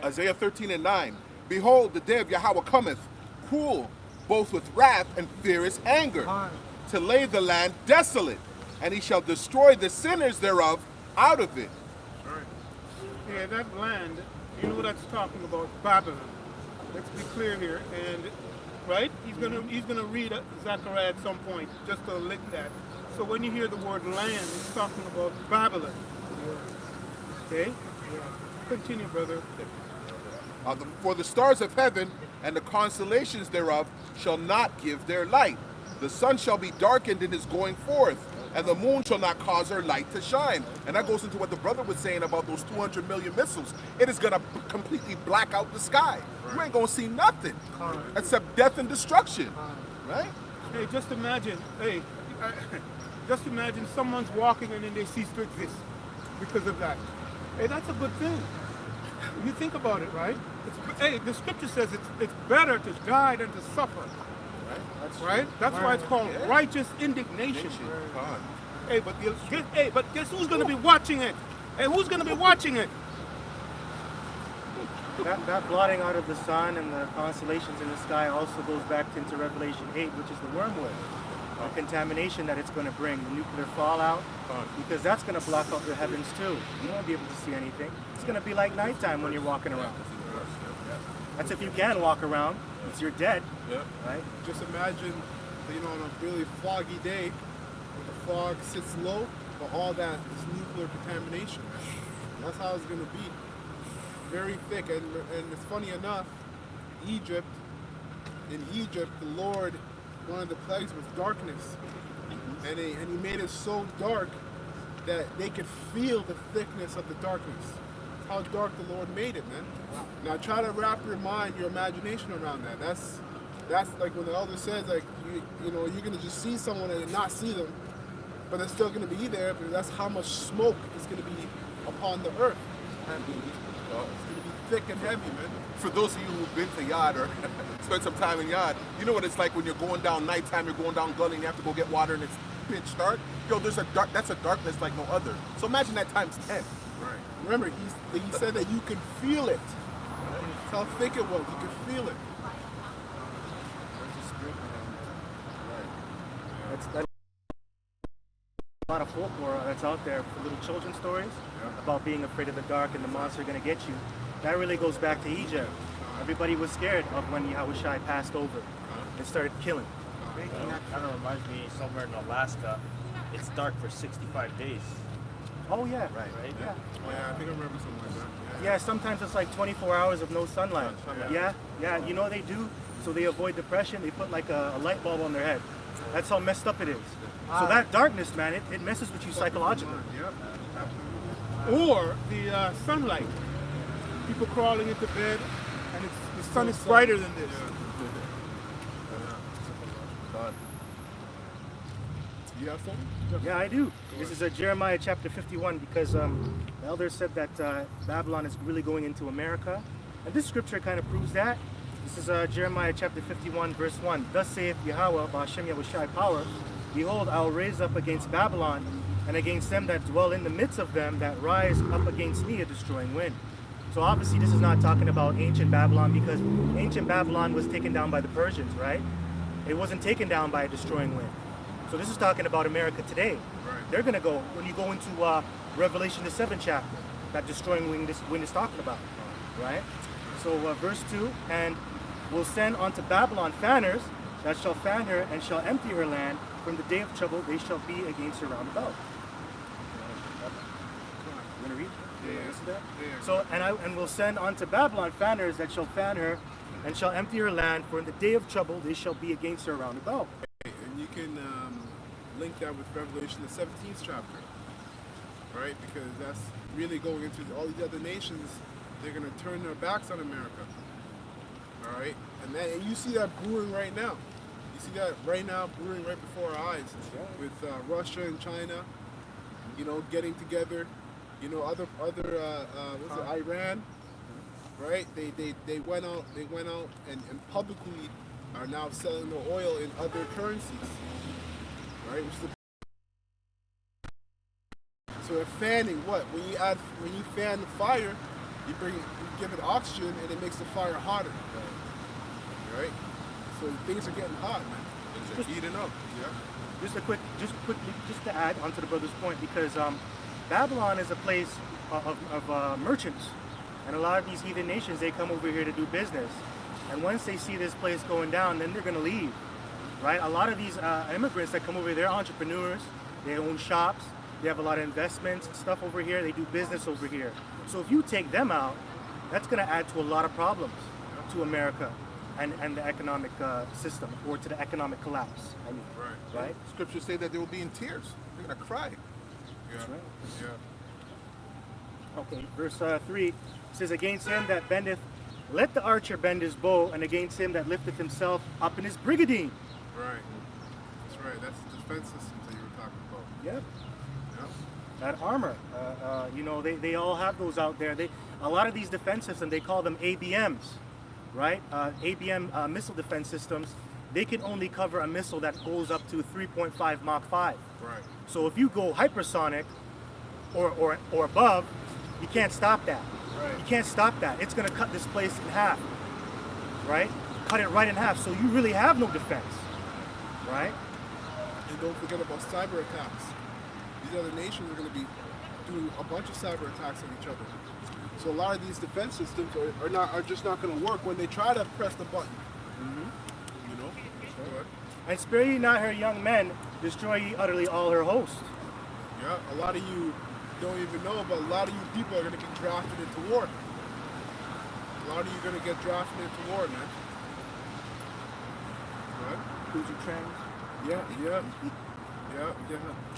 Isaiah 13:9. Behold, the day of Yahweh cometh, cruel, both with wrath and fierce anger, to lay the land desolate, and he shall destroy the sinners thereof out of it. Yeah, that land, you know what that's talking about? Babylon. Let's be clear here. And right, he's gonna read Zechariah at some point just to link that. So when you hear the word land, it's talking about Babylon. Okay? Continue, brother. For the stars of heaven and the constellations thereof shall not give their light. The sun shall be darkened in his going forth, and the moon shall not cause her light to shine. And that goes into what the brother was saying about those 200 million missiles. It is going to completely black out the sky. You ain't going to see nothing except death and destruction. Right? Hey, just imagine, just imagine someone's walking and then they cease to exist because of that. Hey, that's a good thing. You think about it, right? The scripture says it's better to die than to suffer. Right? That's why it's called righteous indignation. Hey, but guess who's going to be watching it? Hey, who's going to be watching it? That blotting out of the sun and the constellations in the sky also goes back into Revelation 8, which is the wormwood. The contamination that it's going to bring, the nuclear fallout, because that's going to block out the heavens too. You won't be able to see anything. It's going to be like nighttime when you're walking around. That's if you can walk around. It's you're dead, right? Just imagine, on a really foggy day, the fog sits low, but all that is nuclear contamination. That's how it's going to be. Very thick, and it's funny enough, in Egypt, the Lord, one of the plagues was darkness, and he made it so dark that they could feel the thickness of the darkness. That's how dark the Lord made it, man. Now try to wrap your imagination around that. That's like when the elder says, like you're gonna just see someone and not see them, but they're still gonna be there. But that's how much smoke is gonna be upon the earth. It's gonna be thick and heavy, man. For those of you who've been to Yad or spent some time in Yad, you know what it's like when you're going down nighttime, you're going down gully and you have to go get water and it's pitch dark. That's a darkness like no other. So imagine that times 10. Right. Remember, he said that you could feel it. That's how thick it was. You could feel it. That's a lot of folklore that's out there for little children's stories about being afraid of the dark and the monster going to get you. That really goes back to Egypt. Everybody was scared of when Yahushua passed over and started killing. That kind of reminds me somewhere in Alaska, it's dark for 65 days. Oh yeah. Right? Yeah. Oh, yeah, I think I remember something like that. Yeah, sometimes it's like 24 hours of no sunlight. Yeah. You know what they do? So they avoid depression, they put like a light bulb on their head. That's how messed up it is. So that darkness, man, it messes with you psychologically. Yep, absolutely. Or the sunlight. People crawling into bed, and the sun is brighter than this. You have something? Yeah, I do. This is Jeremiah chapter 51 because the elder said that Babylon is really going into America. And this scripture kind of proves that. This is Jeremiah chapter 51 verse 1. Thus saith Yahweh, Ba'ashem Yahushai power, behold, I will raise up against Babylon and against them that dwell in the midst of them that rise up against me a destroying wind. So obviously this is not talking about ancient Babylon because ancient Babylon was taken down by the Persians, right? It wasn't taken down by a destroying wind. So this is talking about America today. Right. They're going to go, when you go into Revelation the 7th chapter, that destroying wind is talking about, right? So verse 2, and will send unto Babylon fanners that shall fan her and shall empty her land. From the day of trouble they shall be against her round about. You want to read? Yeah. So, and will send unto Babylon fanners that shall fan her and shall empty her land. For in the day of trouble they shall be against her round about. And you can link that with Revelation, the 17th chapter, right? Because that's really going into all these other nations. They're going to turn their backs on America, all right? And you see that brewing right now. You see that right now brewing right before our eyes with Russia and China, you know, getting together. You know, other Iran, right? They went out and publicly are now selling the oil in other currencies, right? So they're fanning what? When you fan the fire, you give it oxygen and it makes the fire hotter, right? So things are getting hot, man. Things are heating up. Yeah. Just to add onto the brother's point, because Babylon is a place of merchants, and a lot of these heathen nations, they come over here to do business, and once they see this place going down, then they're going to leave, right? A lot of these immigrants that come over here, they're entrepreneurs, they own shops, they have a lot of investments and stuff over here, they do business over here. So if you take them out, that's going to add to a lot of problems to America and the economic system, or to the economic collapse, I mean, right? Scriptures say that they will be in tears. They're going to cry. Yeah. That's right. Yeah. Okay, verse 3 says, against him that bendeth, let the archer bend his bow, and against him that lifteth himself up in his brigandine. Right. That's right. That's the defense systems that you were talking about. Yep. Yeah. That armor, you know, they all have those out there. A lot of these defense systems, they call them ABMs, right? ABM missile defense systems, they can only cover a missile that goes up to 3.5 Mach 5. Right. So if you go hypersonic or above, you can't stop that. Right. You can't stop that. It's going to cut this place in half, right? Cut it right in half. So you really have no defense, right? And don't forget about cyber attacks. These other nations are going to be doing a bunch of cyber attacks on each other. So a lot of these defense systems are just not going to work when they try to press the button. Mm-hmm. You know. Sure. And spare ye not her young men, destroy ye utterly all her host. Yeah, a lot of you don't even know, but a lot of you people are going to get drafted into war. A lot of you are going to get drafted into war, man. Right? Cruiser trends. Yeah.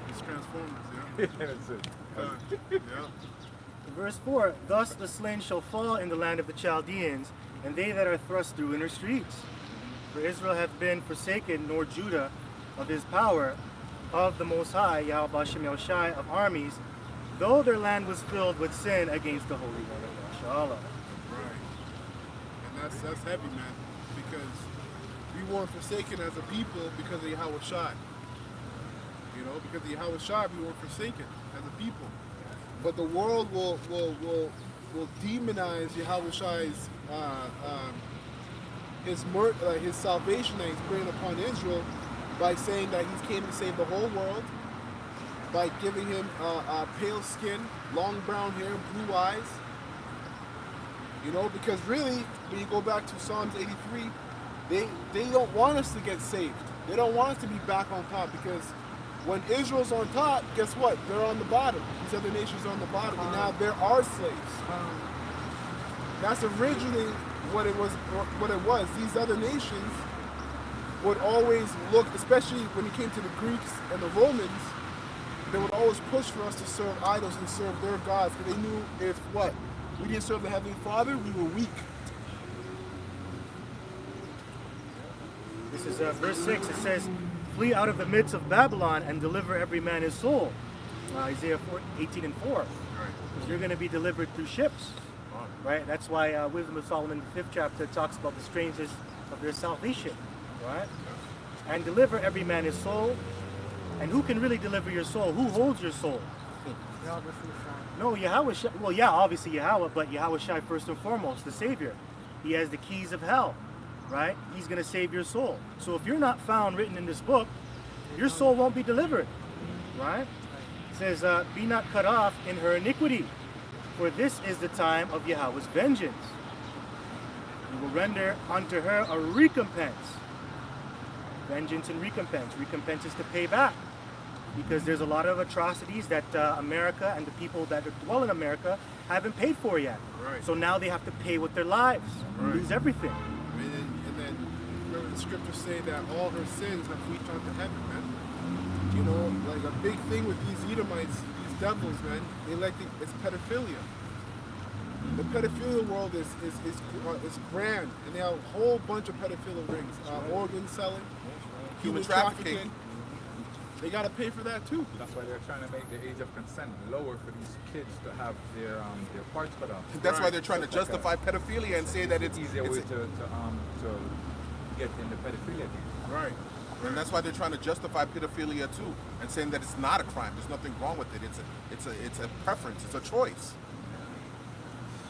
It's Transformers, yeah. That's it. Yeah. Verse 4, thus the slain shall fall in the land of the Chaldeans, and they that are thrust through inner streets. For Israel hath been forsaken, nor Judah of his power, of the Most High, Yahweh Ba'ashem Yahushai of armies, though their land was filled with sin against the Holy One of Yahshua. Right. And that's heavy, man, because we weren't forsaken as a people because of Yahweh Shai. You know, because of Yahweh Shai, we weren't forsaken as a people. But the world will demonize Yahweh Shai's his salvation that he's bringing upon Israel by saying that he came to save the whole world, by giving him pale skin, long brown hair, blue eyes. You know, because really, when you go back to Psalms 83, they don't want us to get saved. They don't want us to be back on top, because when Israel's on top, guess what? They're on the bottom. These other nations are on the bottom, and now they're our slaves. That's originally what it was. These other nations would always look, especially when it came to the Greeks and the Romans, they would always push for us to serve idols and serve their gods, because they knew if what? We didn't serve the Heavenly Father, we were weak. This is verse 6. It says, flee out of the midst of Babylon and deliver every man his soul. Isaiah 18 and 4. Because you're going to be delivered through ships. Right? That's why Wisdom of Solomon, the 5th chapter, talks about the strangeness of their salvation. Right? And deliver every man his soul. And who can really deliver your soul? Who holds your soul? No, Yahweh. Well, yeah, obviously Yahweh, but Yahweh Shai first and foremost, the Savior. He has the keys of hell. Right? He's going to save your soul. So if you're not found written in this book, your soul won't be delivered. Right? It says, be not cut off in her iniquity, for this is the time of Yahweh's vengeance. He will render unto her a recompense. Vengeance and recompense. Recompense is to pay back. Because there's a lot of atrocities that America and the people that dwell in America haven't paid for yet. Right. So now they have to pay with their lives. Right. Lose everything. And then remember the scriptures say that all her sins have reached unto heaven, man. You know, like a big thing with these Edomites, these devils, man, it's pedophilia. The pedophilia world is grand, and they have a whole bunch of pedophilia rings, organ selling, human trafficking. They gotta pay for that too. That's why they're trying to make the age of consent lower for these kids to have their parts cut off. That's why they're trying to justify pedophilia and say that it's easier way to get in the pedophilia thing. Right. And that's why they're trying to justify pedophilia too, and saying that it's not a crime. There's nothing wrong with it. It's a preference. It's a choice.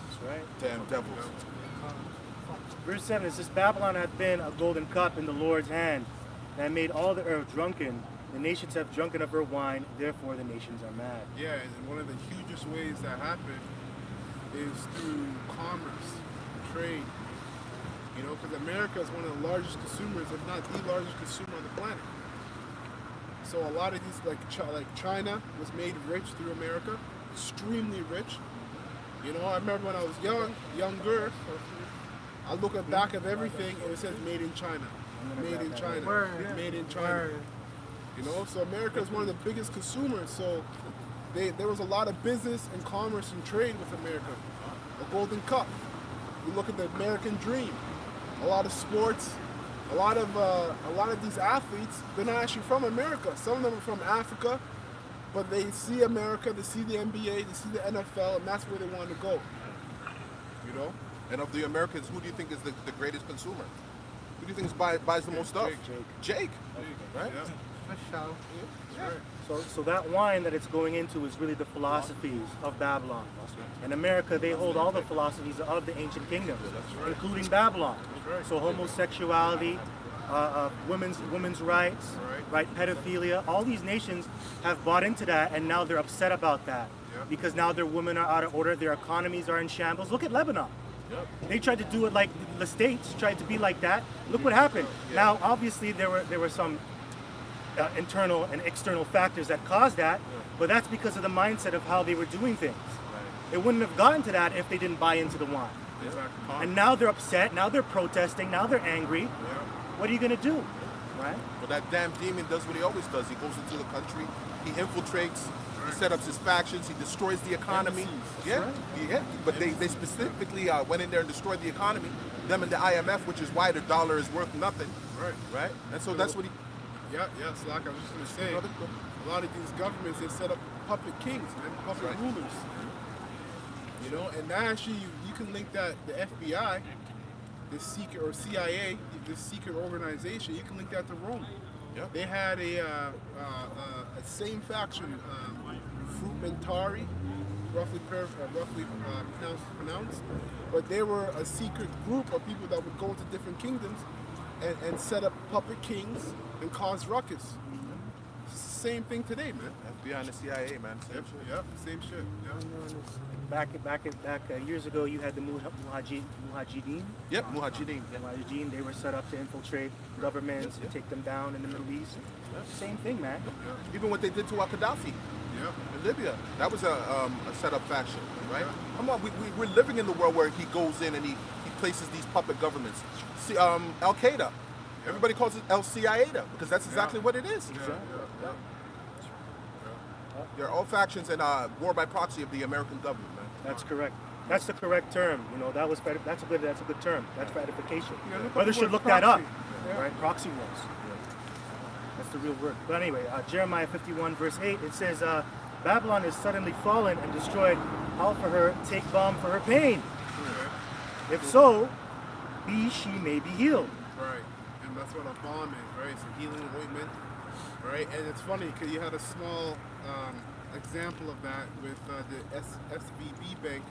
That's right. Damn devils. Verse 7, it says, Babylon hath been a golden cup in the Lord's hand, that made all the earth drunken. The nations have drunken of her wine, therefore the nations are mad. Yeah, and one of the hugest ways that happen is through commerce, trade. You know, because America is one of the largest consumers, if not the largest consumer on the planet. So a lot of these, like China was made rich through America, extremely rich. You know, I remember when I was younger, I look at back of everything and it says made in China. Made in China. Made in China. You know, so America is one of the biggest consumers. So there was a lot of business and commerce and trade with America. The Golden Cup. You look at the American dream. A lot of sports. A lot of these athletes, they're not actually from America. Some of them are from Africa, but they see America, they see the NBA, they see the NFL, and that's where they want to go. You know. And of the Americans, who do you think is the greatest consumer? Who do you think buys the most stuff? Jake. Right? Yeah. So that wine that it's going into is really the philosophies of Babylon. In America, they hold all the philosophies of the ancient kingdoms, including Babylon. So homosexuality, women's rights, right, pedophilia, all these nations have bought into that, and now they're upset about that because now their women are out of order, their economies are in shambles. Look at Lebanon. They tried to do it like the States tried to be like that. Look what happened. Now, obviously, there were some internal and external factors that caused that, but that's because of the mindset of how they were doing things. They wouldn't have gotten to that if they didn't buy into the wine. And now they're upset, now they're protesting, now they're angry. What are you going to do? Right? Well, that damn demon does what he always does. He goes into the country, he infiltrates, he sets up his factions, he destroys the economy. But they specifically went in there and destroyed the economy. Them and the IMF, which is why the dollar is worth nothing. Right? And so that's what he... So like I was just going to say, a lot of these governments, they set up puppet kings, man, puppet rulers. You know, and now actually you can link that, the FBI, this secret, or CIA, this secret organization, you can link that to Rome. They had a same faction, Fragmentari, roughly pronounced, but they were a secret group of people that would go into different kingdoms and set up puppet kings and cause ruckus. Same thing today, man. FBI and the CIA, man. Same shit. Back years ago, you had the Mujahideen. Mujahideen. They were set up to infiltrate governments and take them down in the Middle East. Same thing, man. Even what they did to Gaddafi in Libya, that was a set-up faction, right? Come on, we're living in the world where he goes in and he places these puppet governments. See, Al-Qaeda, Everybody calls it El Ciada because that's exactly what it is. They're all factions and war by proxy of the American government, man. That's correct. That's the correct term. You know, that's a good term. That's ratification. Yeah, look up Brothers the should word look that up. proxy. Yeah. Right? Proxy wars. That's the real word. But anyway, Jeremiah 51 verse 8, it says, Babylon is suddenly fallen and destroyed. Howl for her, take balm for her pain. If so, she may be healed. Right, and that's what a balm is, right? It's a healing ointment, right? And it's funny because you had a small example of that with the SVB Bank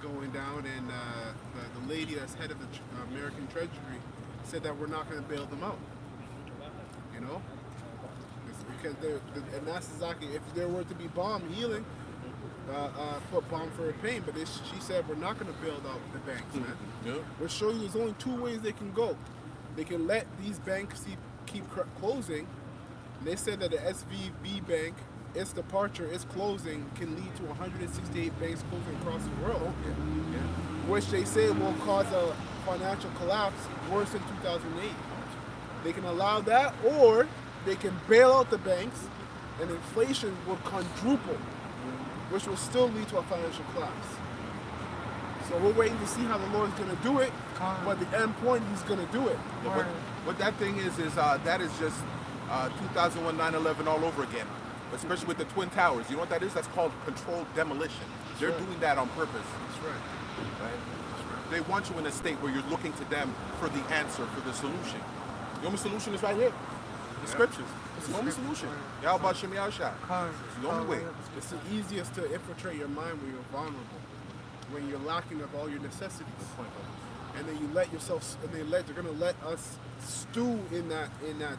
going down, and the lady that's head of the American Treasury said that we're not going to bail them out. You know, it's because and that's exactly, if there were to be balm healing, put balm for her pain, but she said we're not going to bail out the banks, man. We'll show you there's only two ways they can go. They can let these banks keep closing, and they said that the SVB Bank, its departure, its closing can lead to 168 banks closing across the world, which they say will cause a financial collapse worse than 2008. They can allow that, or they can bail out the banks, and inflation will quadruple, which will still lead to a financial collapse. So we're waiting to see how the Lord's going to do it, but the end point, He's going to do it. What that thing is that is just 2001 9/11 all over again, especially with the Twin Towers. You know what that is? That's called controlled demolition. They're doing that on purpose. That's right. They want you in a state where you're looking to them for the answer, for the solution. The only solution is right here. The scriptures. It's the only solution. Yahweh Shem Yahushua. It's the only way. It's the easiest to infiltrate your mind when you're vulnerable, when you're lacking of all your necessities. And then you let yourself, and they're going to let us stew in that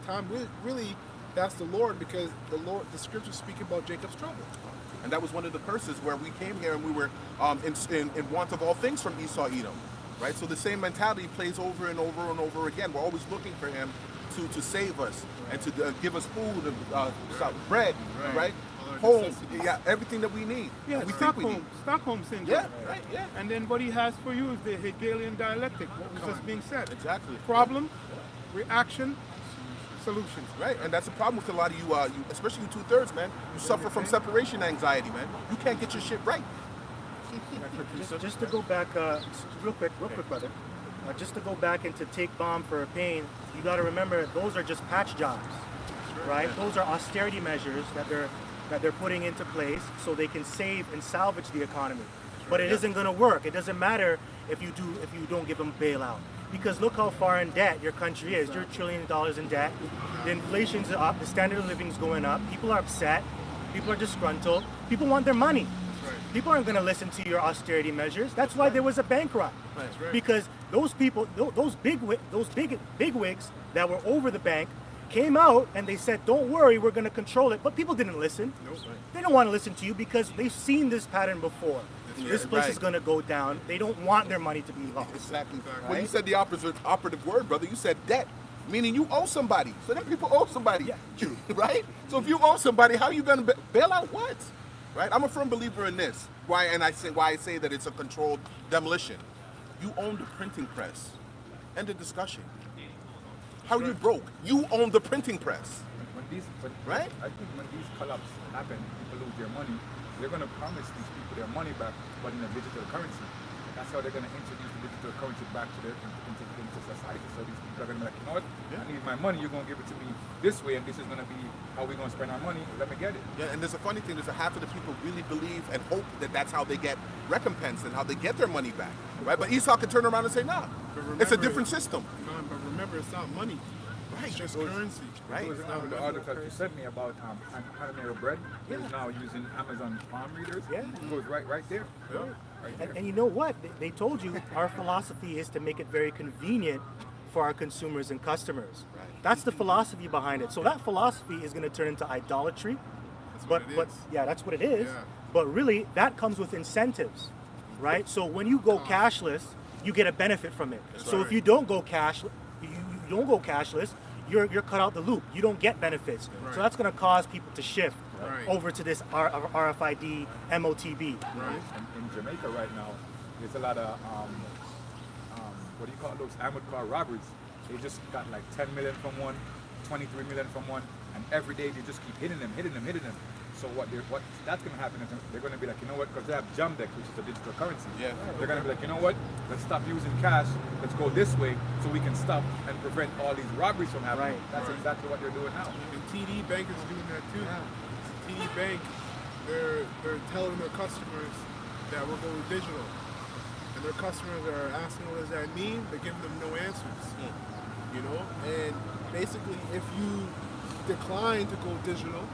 time. Really, that's the Lord, because the scriptures speak about Jacob's trouble. And that was one of the curses where we came here and we were in want of all things from Esau, Edom. Right? So the same mentality plays over and over and over again. We're always looking for him to save us and to give us food, bread, right? Home, everything that we need. Yeah, we Stockholm syndrome. Yeah, right, yeah. And then what he has for you is the Hegelian dialectic, what was just being said. Exactly. Problem, reaction, solutions. Right, and that's the problem with a lot of you, especially you 2/3, man. You suffer from separation anxiety, man. You can't get your shit right. Just to go back, real quick, brother. Just to go back and to take balm for a pain, you got to remember those are just patch jobs, right? Those are austerity measures that they're putting into place so they can save and salvage the economy. But it isn't going to work. It doesn't matter if you don't give them bailout, because look how far in debt your country is. You're $1 trillion in debt. The inflation's up. The standard of living's going up. People are upset. People are disgruntled. People want their money. People aren't going to listen to your austerity measures. That's why there was a bank run, because those people, those big wigs that were over the bank, came out and they said, "Don't worry, we're going to control it." But people didn't listen. They don't want to listen to you because they've seen this pattern before. This place is going to go down. They don't want their money to be lost. Exactly. Well, you said the operative word, brother. You said debt, meaning you owe somebody. So then people owe somebody, right? So if you owe somebody, how are you going to bail out what? Right? I'm a firm believer in this. Why I say that it's a controlled demolition. You own the printing press. End of discussion. How you broke? You own the printing press. Right? I think when these collapses happen, people lose their money, they're going to promise these people their money back, but in a digital currency. That's how they're going to introduce the digital currency back to into society. So these people are going to be like, you know what? I need my money. You're going to give it to me this way, and this is going to be how we're going to spend our money. Let me get it. Yeah, and there's a funny thing. There's a half of the people really believe and hope that that's how they get recompense and how they get their money back. Right? But Esau can turn around and say, nah, it's a different system. But remember, it's not money. Right. It's just currency. Right. The article you sent me about Habanero bread is now using Amazon farm readers. Yeah. It goes right there. Yeah. Right there. And you know what? They told you our philosophy is to make it very convenient for our consumers and customers. That's the philosophy behind it. So that philosophy is going to turn into idolatry. But that's what it is. Yeah. But really, that comes with incentives, right? So when you go cashless, you get a benefit from it. So if you don't go cashless, you're cut out the loop. You don't get benefits. So that's going to cause people to shift over to this RFID MOTB. Right. In Jamaica right now, there's a lot of what do you call those armored car robberies they just got like 10 million from one, 23 million from one, and every day they just keep hitting them. So what that's going to happen is they're going to be like, you know what, because they have Jamdex, which is a digital currency. Yeah. They're going to be like, you know what, let's stop using cash, let's go this way so we can stop and prevent all these robberies from happening. That's exactly what they're doing now. And TD Bank is doing that too. TD Bank, they're telling their customers that we're going digital. And their customers are asking, what does that mean? They're giving them no answers. You know? And basically, if you decline to go digital,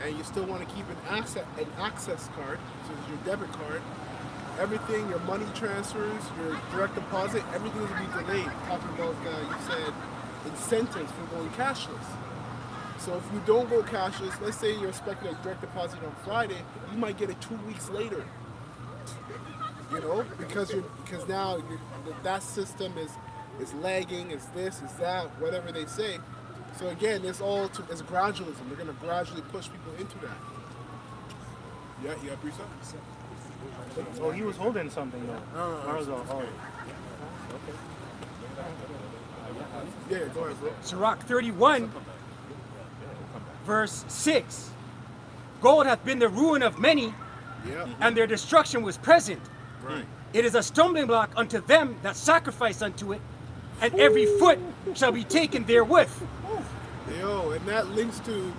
and you still want to keep an access card, which is your debit card, everything, your money transfers, your direct deposit, everything will be delayed. Talking about, you said, incentives for going cashless. So if you don't go cashless, let's say you're expecting a direct deposit on Friday, you might get it 2 weeks later. You know, because now that system is lagging, is this, is that, whatever they say. So again, it's gradualism. They're going to gradually push people into that. Yeah, you got Brisa? Oh, he was holding something though. Oh. Yeah, go ahead, bro. Sirach 31, verse 6. Gold hath been the ruin of many, Yeah. and their destruction was present. Right. It is a stumbling block unto them that sacrifice unto it, and every foot shall be taken therewith. Yo, and that links to,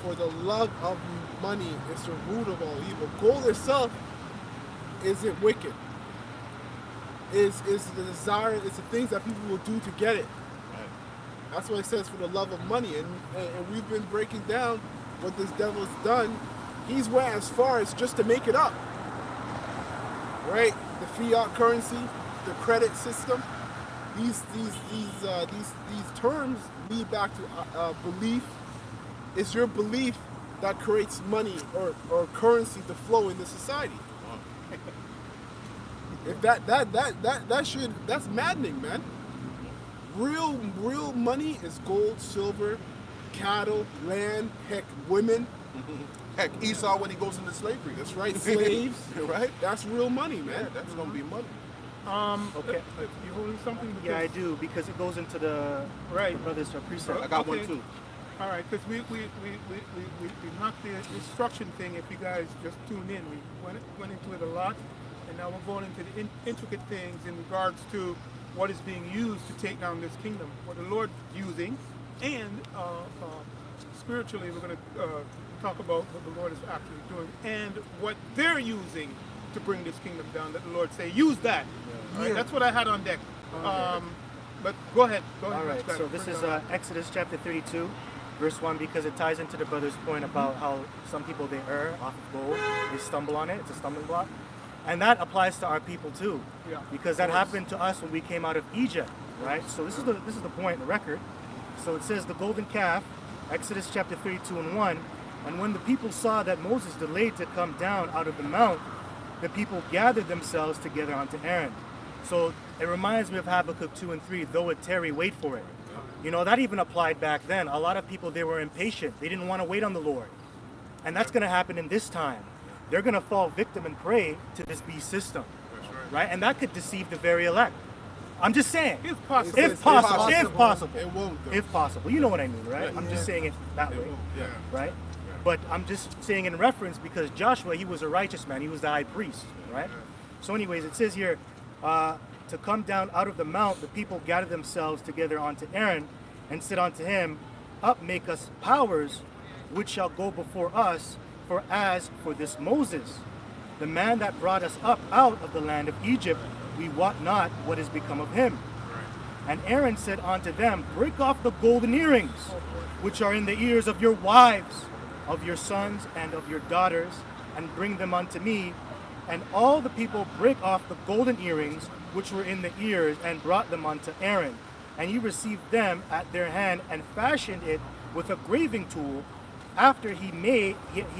for the love of money is the root of all evil. Gold itself isn't wicked. Is the desire, it's the things that people will do to get it. That's what it says, for the love of money. And we've been breaking down what this devil's done. He's went as far as just to make it up. Right? The fiat currency, the credit system. These terms lead back to belief. It's your belief that creates money or currency to flow into society. If that's maddening, man. Real money is gold, silver, cattle, land, heck, women. Heck, Esau when he goes into slavery. That's right, slaves. Right? That's real money, man. Yeah, that's gonna be money. Okay. You holding something? Yeah, I do, because it goes into the brothers precept. I got one too. All right, because we knocked the instruction thing. If you guys just tuned in, we went into it a lot, and now we're going into the intricate things in regards to what is being used to take down this kingdom, what the Lord's using, and spiritually we're going to talk about what the Lord is actually doing and what they're using to bring this kingdom down. That the Lord say, use that. Yeah. All right, that's what I had on deck. But go ahead. All right, so this is Exodus chapter 32, verse 1, because it ties into the brother's point about how some people, they err off of gold, they stumble on it, it's a stumbling block. And that applies to our people too, because that happened to us when we came out of Egypt, right? So this is the point, the record. So it says the golden calf, Exodus chapter 32 and 1, and when the people saw that Moses delayed to come down out of the mount, the people gathered themselves together unto Aaron. So it reminds me of Habakkuk 2 and 3, though it tarry, wait for it. You know, that even applied back then. A lot of people, they were impatient. They didn't want to wait on the Lord. And that's going to happen in this time. They're going to fall victim and prey to this beast system. Right? And that could deceive the very elect. I'm just saying. If possible. If possible. If possible. It won't, though. If possible. You know what I mean, right? I'm just saying it that way. Yeah. Right? But I'm just saying in reference because Joshua, he was a righteous man. He was the high priest, right? So anyways, it says here, to come down out of the mount, the people gathered themselves together unto Aaron and said unto him, up, make us powers, which shall go before us, for as for this Moses, the man that brought us up out of the land of Egypt, we wot not what is become of him. And Aaron said unto them, break off the golden earrings, which are in the ears of your wives, of your sons and of your daughters, and bring them unto me. And all the people brake off the golden earrings which were in the ears, and brought them unto Aaron. And he received them at their hand, and fashioned it with a graving tool. After he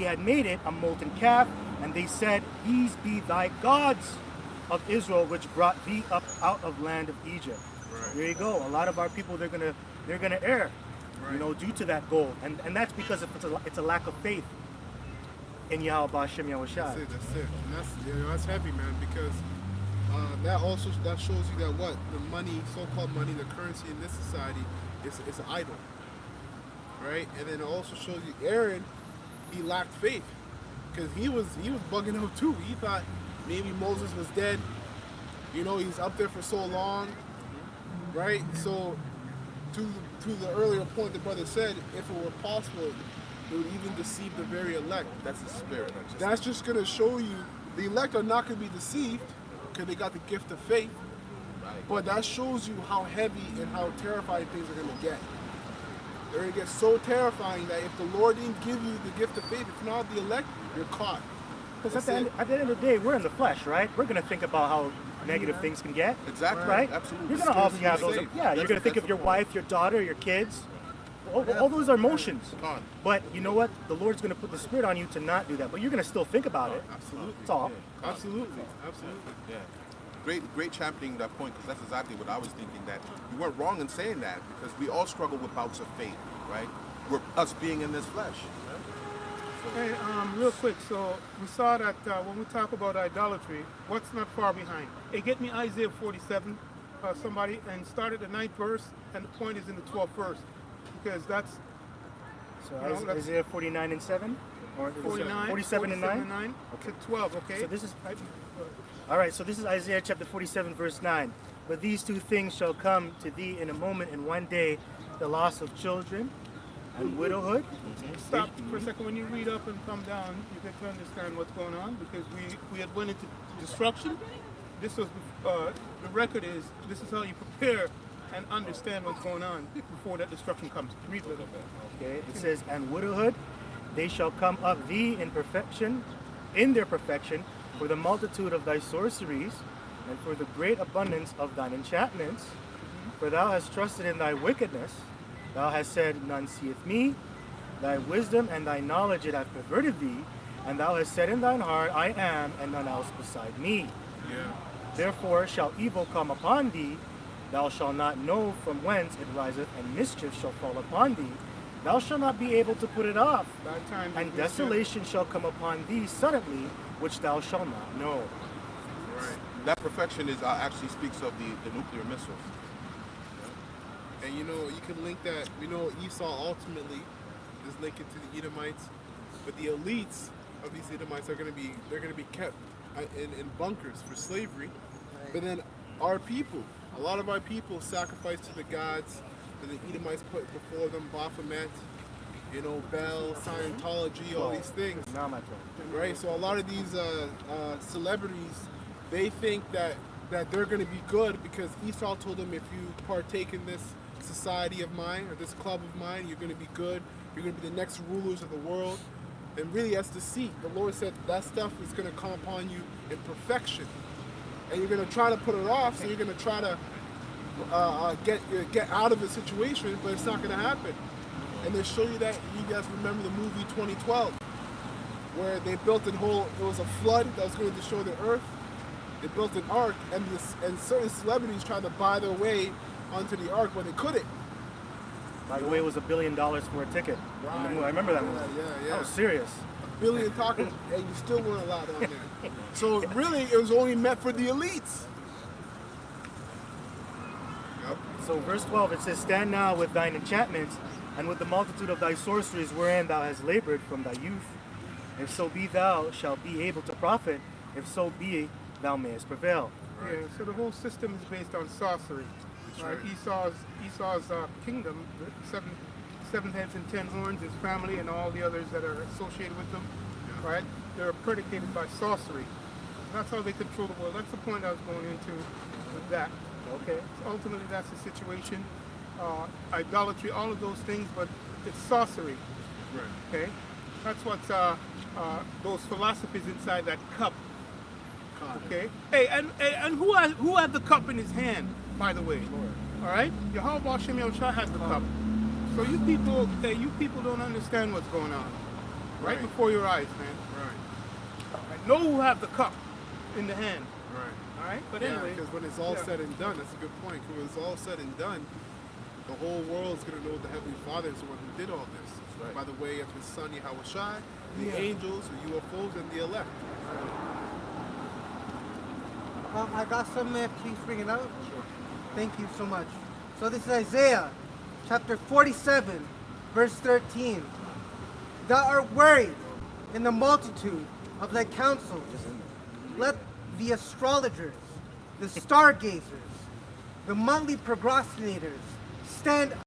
had made it a molten calf, and they said, these be thy gods of Israel, which brought thee up out of land of Egypt. Right. There you go. A lot of our people, they're gonna err. Right. You know, due to that gold, and that's because it's a lack of faith in Yahweh Bashem Yahushua. That's it. And that's heavy, man, because that shows you that what the money, so-called money, the currency in this society is an idol, right? And then it also shows you Aaron, he lacked faith because he was bugging out too. He thought maybe Moses was dead. You know, he's up there for so long, right? So to the earlier point the brother said, if it were possible, it would even deceive the very elect. That's the spirit. That's just going to show you the elect are not going to be deceived because they got the gift of faith. Right. But that shows you how heavy and how terrifying things are going to get. They're going to get so terrifying that if the Lord didn't give you the gift of faith, if you're not the elect, you're caught. Because at the end of the day, we're in the flesh, right? We're going to think about how negative things can get. Exactly. Right? Absolutely. You're going to obviously have those. safe. Yeah, you're going to think of your wife, your daughter, your kids. All those are emotions. Con. But you know what? The Lord's going to put the Spirit on you to not do that. But you're going to still think about it. Absolutely. That's all. Absolutely. Yeah. Great championing that point, because that's exactly what I was thinking, that you weren't wrong in saying that, because we all struggle with bouts of faith, right? We're us being in this flesh. Hey, real quick, so we saw that when we talk about idolatry, what's not far behind? Hey, get me Isaiah 47, somebody, and start at the 9th verse, and the point is in the 12th verse, because that's So No, that's- Isaiah 49 and 7? Or 49, 47 and 9? to 12, okay? So this is all right. So this is Isaiah chapter 47, verse 9. But these two things shall come to thee in a moment, in one day, the loss of children and widowhood. Stop for a second. When you read up and come down, you get to understand what's going on, because we had went into destruction. This was the record is this is how you prepare and understand what's going on before that destruction comes. Read a little bit. Okay, it says, and widowhood, they shall come up thee in perfection, in their perfection, for the multitude of thy sorceries, and for the great abundance of thine enchantments. For thou hast trusted in thy wickedness. Thou hast said, none seeth me. Thy wisdom and thy knowledge it hath perverted thee. And thou hast said in thine heart, I am, and none else beside me. Yeah. Therefore shall evil come upon thee. Thou shalt not know from whence it riseth, and mischief shall fall upon thee. Thou shalt not be able to put it off. Bad time. And desolation shall come upon thee suddenly, which thou shalt not know. Right. That perfection is actually speaks of the nuclear missiles. And you know, you can link that, you know, Esau ultimately is linked to the Edomites, but the elites of these Edomites are going to be kept in bunkers for slavery. But then our people, a lot of our people sacrifice to the gods that the Edomites put before them, Baphomet, you know, Bel, Scientology, all these things. Now my turn. Right, so a lot of these celebrities, they think that they're going to be good because Esau told them, if you partake in this society of mine or this club of mine, you're going to be good. You're going to be the next rulers of the world. And really, that's deceit. The Lord said that stuff is going to come upon you in perfection, and you're going to try to put it off. So you're going to try to get out of the situation, but it's not going to happen. And they show you that. You guys remember the movie 2012, where they built it was a flood that was going to destroy the earth. They built an ark, and certain celebrities tried to buy their way onto the ark, but they couldn't. By the way, it was $1 billion for a ticket. I remember that movie. Yeah. That was serious. $1 billion talking, and you still weren't allowed on there. So really, it was only meant for the elites. Yep. So verse 12, it says, stand now with thine enchantments, and with the multitude of thy sorceries wherein thou hast labored from thy youth. If so be thou shalt be able to profit, if so be thou mayest prevail. Yeah, so the whole system is based on sorcery. Right? Esau's kingdom, the seven heads and 10 horns, his family, and all the others that are associated with them, right? They're predicated by sorcery. That's how they control the world. That's the point I was going into with that. Okay. So ultimately, that's the situation. Idolatry, all of those things, but it's sorcery. Right. Okay, that's what's those philosophies inside that cup. Okay. Hey, and who had the cup in his hand, by the way? All right. Yahweh Shem Yahushua has the cup. So you people don't understand what's going on, right before your eyes, man. Right. I know who have the cup in the hand. Right. All right. But Yeah, anyway, because when it's all said and done, that's a good point. When it's all said and done, the whole world's going to know the Heavenly Father is the one who did all this. Right. By the way of His Son, Yahushua, the angels, the UFOs, and the elect. I got some, please bring it out. Sure. Thank you so much. So this is Isaiah chapter 47, verse 13. Thou art worried in the multitude of thy counsels. Let the astrologers, the stargazers, the monthly procrastinators stand up.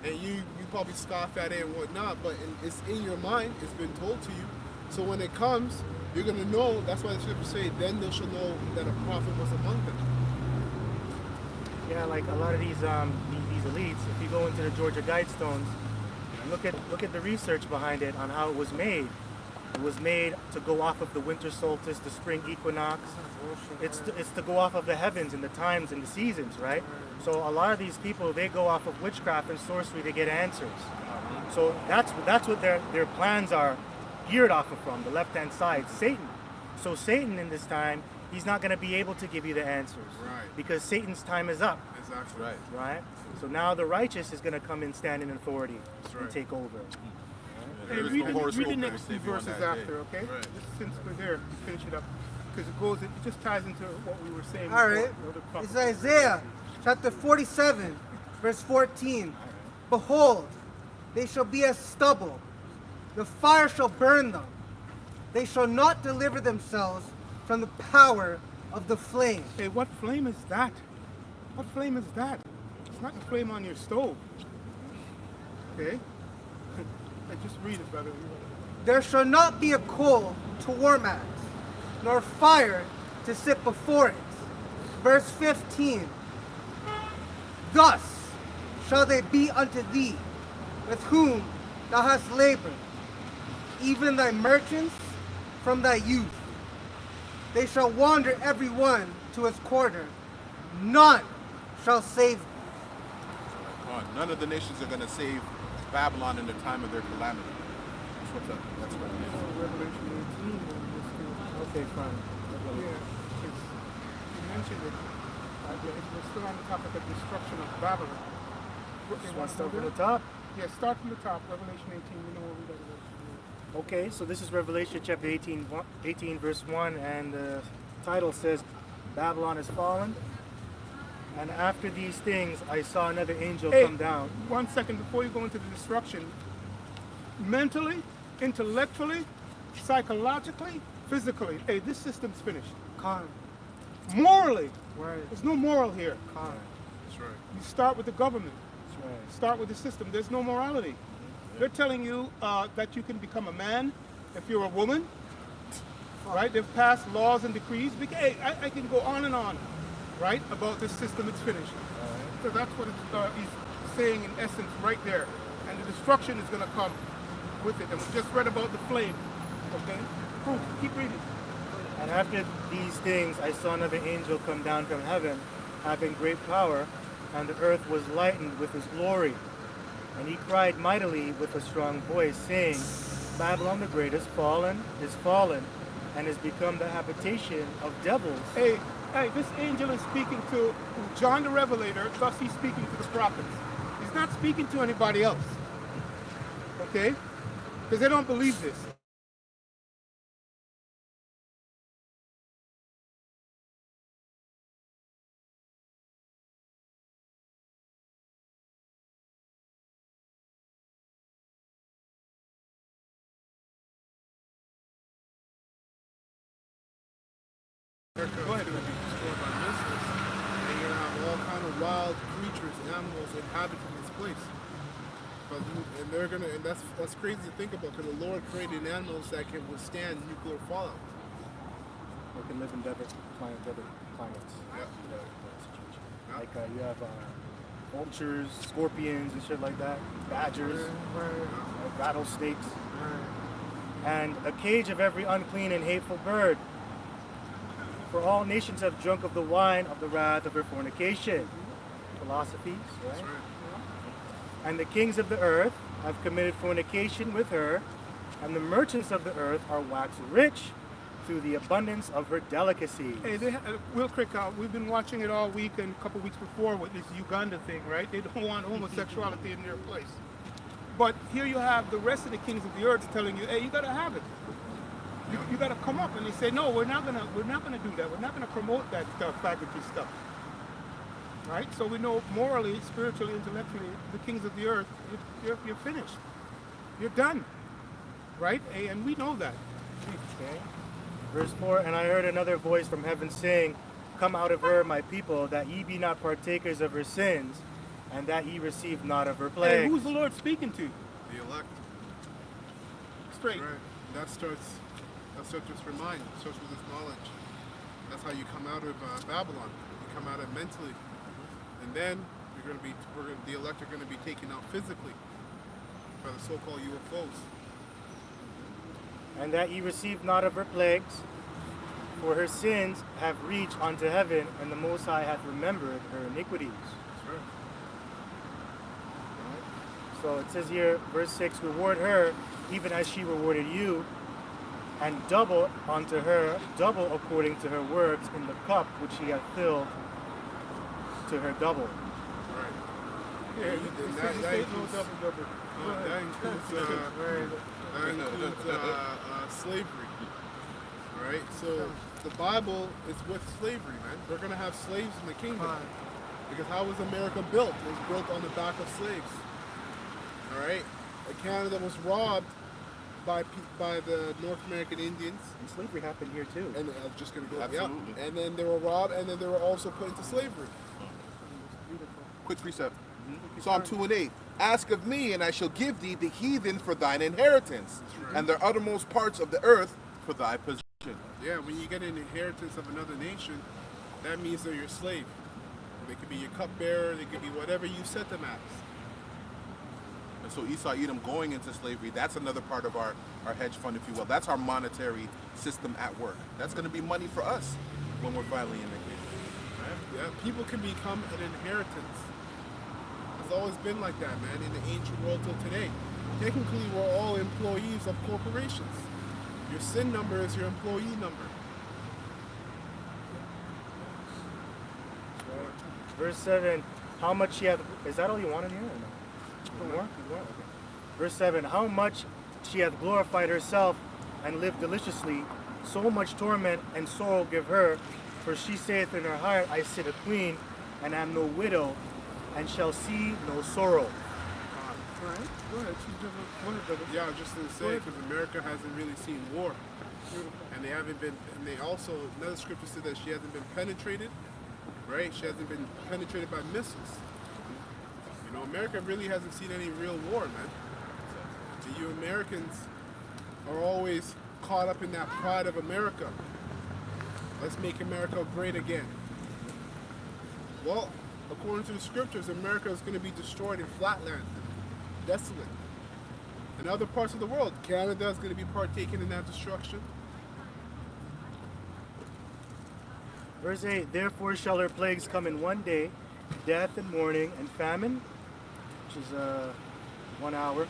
And you probably scoff at it and whatnot, but it's in your mind, it's been told to you. So when it comes, you're going to know. That's why the scriptures say, then they shall know that a prophet was among them. Yeah, like a lot of these elites, if you go into the Georgia Guidestones and look at the research behind it on how it was made. It was made to go off of the winter solstice, the spring equinox. It's to go off of the heavens and the times and the seasons, right? So a lot of these people, they go off of witchcraft and sorcery to get answers. So that's what their plans are geared off of from, the left-hand side, Satan. So Satan in this time, he's not going to be able to give you the answers. Right. Because Satan's time is up. Exactly. Right? So now the righteous is going to come and stand in authority and take over. Hey, read the next two verses after, okay? Right. Just since we're there, we finish it up. Because it just ties into what we were saying. All before, right. the It's Isaiah chapter 47, verse 14. Behold, they shall be as stubble. The fire shall burn them. They shall not deliver themselves from the power of the flame. Hey, what flame is that? What flame is that? It's not the flame on your stove. Okay? Hey, just read it, brother. There shall not be a coal to warm at, nor fire to sit before it. Verse 15. Thus shall they be unto thee, with whom thou hast labored, even thy merchants from thy youth. They shall wander every one to his quarter. None shall save them. None of the nations are going to save Babylon in the time of their calamity. That's what it is. Revelation 18. Okay, fine. Yeah, you mentioned it. We're still on the topic of destruction of Babylon. Just want to start from the top? Yeah, start from the top. Revelation 18. We know what we got to Okay, so this is Revelation chapter 18, verse 1, and the title says, Babylon is fallen. And after these things, I saw another angel come down. 1 second before you go into the destruction. Mentally, intellectually, psychologically, physically. Hey, this system's finished. Con. Morally, Right. there's no moral here. Con. That's right. You start with the government. That's right. Start with the system. There's no morality. They're telling you that you can become a man if you're a woman. Right? They've passed laws and decrees. Hey, I can go on and on, right, about this system. It's finished. So that's what he's saying in essence right there. And the destruction is going to come with it. And we just read about the flame. Okay? Cool. Keep reading. And after these things, I saw another angel come down from heaven, having great power, and the earth was lightened with his glory. And he cried mightily with a strong voice, saying, Babylon the Great is fallen, and has become the habitation of devils. Hey, this angel is speaking to John the Revelator, thus he's speaking to the prophets. He's not speaking to anybody else. Okay? Because they don't believe this. Go ahead. Going to be destroyed by missiles, and you're gonna have all kind of wild creatures, animals inhabiting this place. And they're gonna, and that's crazy to think about, because the Lord created animals that can withstand nuclear fallout. Or can live in desert climates. Yeah. Like you have vultures, scorpions, and shit like that. Badgers, rattlesnakes. and a cage of every unclean and hateful bird. For all nations have drunk of the wine of the wrath of her fornication. Philosophies, right? And the kings of the earth have committed fornication with her, and the merchants of the earth are waxed rich through the abundance of her delicacies. Hey, real quick, we've been watching it all week and a couple weeks before with this Uganda thing, right? They don't want homosexuality in their place. But here you have the rest of the kings of the earth telling you, hey, you gotta have it. You gotta come up, and they say, no, we're not gonna do that. We're not gonna promote that stuff, faculty stuff. Right? So we know morally, spiritually, intellectually, the kings of the earth, you're finished. You're done. Right? And we know that. Okay. Verse 4, and I heard another voice from heaven saying, come out of her, my people, that ye be not partakers of her sins, and that ye receive not of her Hey, plagues. who's the Lord speaking to? The elect. Straight. Right. That starts with mind. It starts with this knowledge. That's how you come out of Babylon. You come out of it mentally, and then the elect are going to be taken out physically by the so-called UFOs. And that ye receive not of her plagues, for her sins have reached unto heaven, and the Most High hath remembered her iniquities. That's right. So it says here, verse 6, reward her, even as she rewarded you, and double unto her, double according to her works, in the cup which she hath filled to her double. Right. Yeah, And that includes, double. that includes slavery. All right. So the Bible is with slavery, man. They're gonna have slaves in the kingdom. Because how was America built? It was built on the back of slaves. All right. Canada was robbed by the North American Indians. And slavery happened here too. And I was just gonna go. Absolutely. Yeah. And then they were robbed, and then they were also put into slavery. Quick precept. Psalm 2:8. Ask of me, and I shall give thee the heathen for thine inheritance, and the uttermost parts of the earth for thy possession. Yeah, when you get an inheritance of another nation, that means they're your slave. They could be your cupbearer, they could be whatever you set them as. And so Esau, Edom going into slavery, that's another part of our hedge fund, if you will. That's our monetary system at work. That's going to be money for us when we're finally in the kingdom. Yeah, people can become an inheritance. It's always been like that, man, in the ancient world till today. Technically, we're all employees of corporations. Your SIN number is your employee number. Verse 7, how much she hath, is that all you want in here or no? More? Okay. Verse 7, how much she hath glorified herself and lived deliciously, so much torment and sorrow give her, for she saith in her heart, I sit a queen, and am no widow, and shall see no sorrow. All right. Go ahead. Yeah, I was just going to say, because America hasn't really seen war. And they haven't been, and they also, another scripture said that she hasn't been penetrated, right? She hasn't been penetrated by missiles. You know, America really hasn't seen any real war, man. And you Americans are always caught up in that pride of America. Let's make America great again. Well, according to the scriptures, America is going to be destroyed in flatland, desolate. In other parts of the world, Canada is going to be partaking in that destruction. Verse 8, therefore shall her plagues come in one day, death and mourning and famine, which is 1 hour,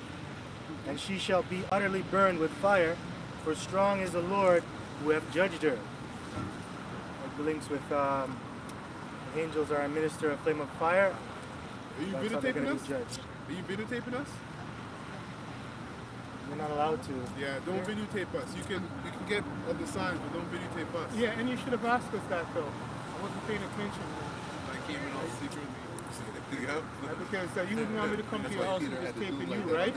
and she shall be utterly burned with fire, for strong is the Lord who hath judged her. It links with the angels are a minister of flame of fire. Are you That's how they're videotaping gonna us? be judged. Are you videotaping us? You're not allowed to. Yeah, don't videotape us. You can get the signs, but don't videotape us. Yeah, and you should have asked us that though. I wasn't paying attention. I came in all secretly. Because you wouldn't want me to come to your house and just taping you, right?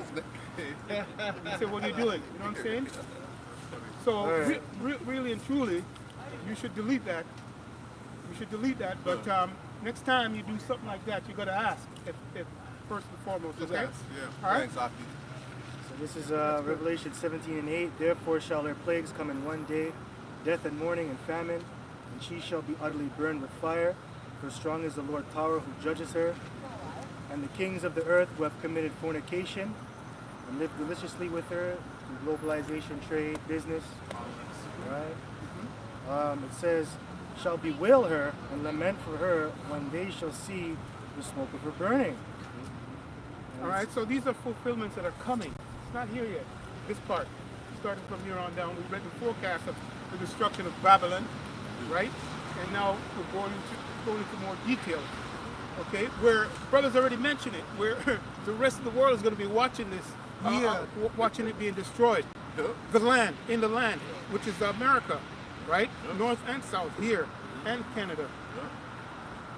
You say, what are you doing? You know what I'm saying? So, Right. really and truly, you should delete that. You should delete that. But next time you do something like that, you got to ask, if first and foremost, Just okay? ask, yeah. All right? Thanks, Aki. So this is Revelation 17 and 8. Therefore shall her plagues come in one day, death and mourning and famine, and she shall be utterly burned with fire. For strong is the Lord power who judges her. And the kings of the earth who have committed fornication and lived deliciously with her, through globalization, trade, business. Right? It says, shall bewail her and lament for her when they shall see the smoke of her burning. All right, so these are fulfillments that are coming. It's not here yet. This part, starting from here on down, we read the forecast of the destruction of Babylon, right? And now we're going into more details. Okay, where brothers already mentioned it, where the rest of the world is going to be watching this, watching it being destroyed. The land, in the land, which is America, right? North and south, here, and Canada.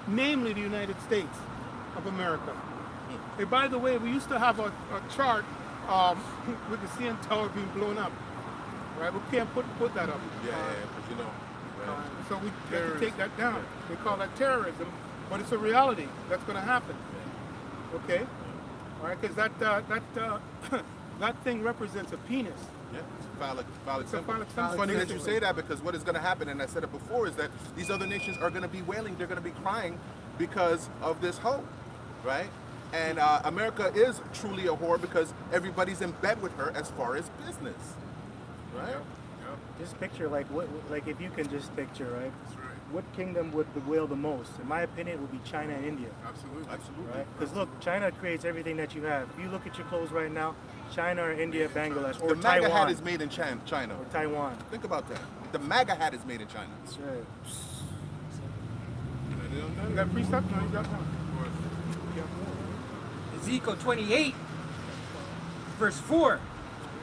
Namely the United States of America. Hey, by the way, we used to have a chart with the CN Tower being blown up. Right? We can't put that up. Yeah, because you know. Right. So we have to take that down. They call that terrorism, but it's a reality. That's going to happen. Okay? All right, because that thing represents a penis. Yeah, it's a phallic symbol. phallic symbol. It's funny that you say that because what is going to happen, and I said it before, is that these other nations are going to be wailing, they're going to be crying because of this hoe, right? And America is truly a whore because everybody's in bed with her as far as business, right? Just picture, like if you can just picture, right? That's right. What kingdom would bewail the most? In my opinion, it would be China and India. Absolutely. Absolutely. Right? Because look, China creates everything that you have. If you look at your clothes right now, China or India, Bangladesh, or The MAGA Taiwan. hat is made in China. Or Taiwan. Think about that. The MAGA hat is made in China. That's right. You got precept? No, you got one. Ezekiel 28, verse 4.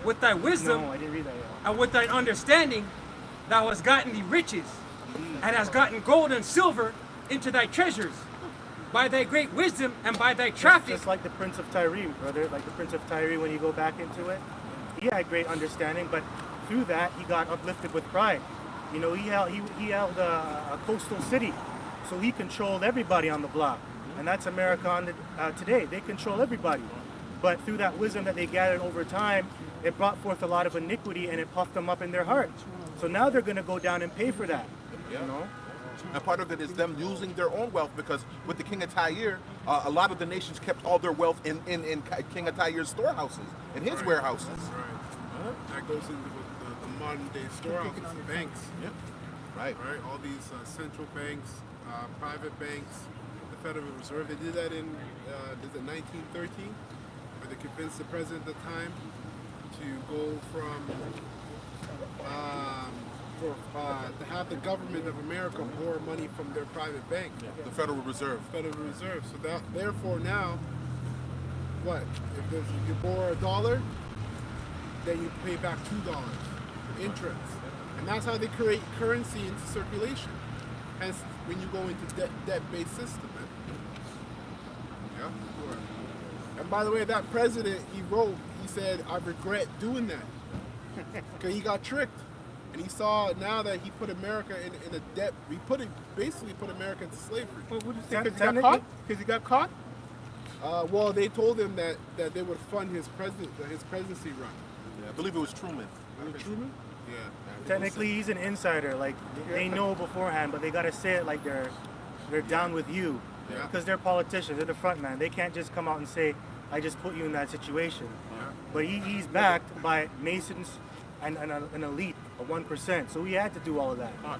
With thy wisdom No, I didn't read that yet. and with thine understanding, thou hast gotten thee riches, and hast gotten gold and silver into thy treasures, by thy great wisdom and by thy traffic. Just like the Prince of Tyre, brother. Like the Prince of Tyre, when you go back into it, he had great understanding, but through that, he got uplifted with pride. You know, he held a coastal city, so he controlled everybody on the block. And that's America on today. They control everybody. But through that wisdom that they gathered over time, it brought forth a lot of iniquity and it puffed them up in their heart. So now they're going to go down and pay for that. Yeah. You know? And part of it is them using their own wealth because with the King of Tyre, a lot of the nations kept all their wealth in King of Tyre's storehouses, in his warehouses. Right. That goes into the modern day storehouses, banks. Yep. Right. Right. All these central banks, private banks, the Federal Reserve. They did that in 1913, where they convinced the president at the time to go from to have the government of America borrow money from their private bank, The Federal Reserve. Federal Reserve. So that therefore now, what if you borrow $1, then you pay back $2 interest, and that's how they create currency into circulation. Hence, when you go into debt-based system. Yeah. And by the way, that president, he said, I regret doing that. Because he got tricked. And he saw now that he put America in a debt, basically put America into slavery. Well, what did you say? Because he got caught? Because he got caught? Well, they told him that they would fund his presidency run. Yeah, I believe it was Truman. Truman? Yeah. Technically, he's an insider. Like, they know beforehand, but they got to say it like they're down with you. Yeah. Because they're politicians. They're the front man. They can't just come out and say, I just put you in that situation. Yeah. But he's backed by Masons and an elite, a 1%. So he had to do all of that. Right?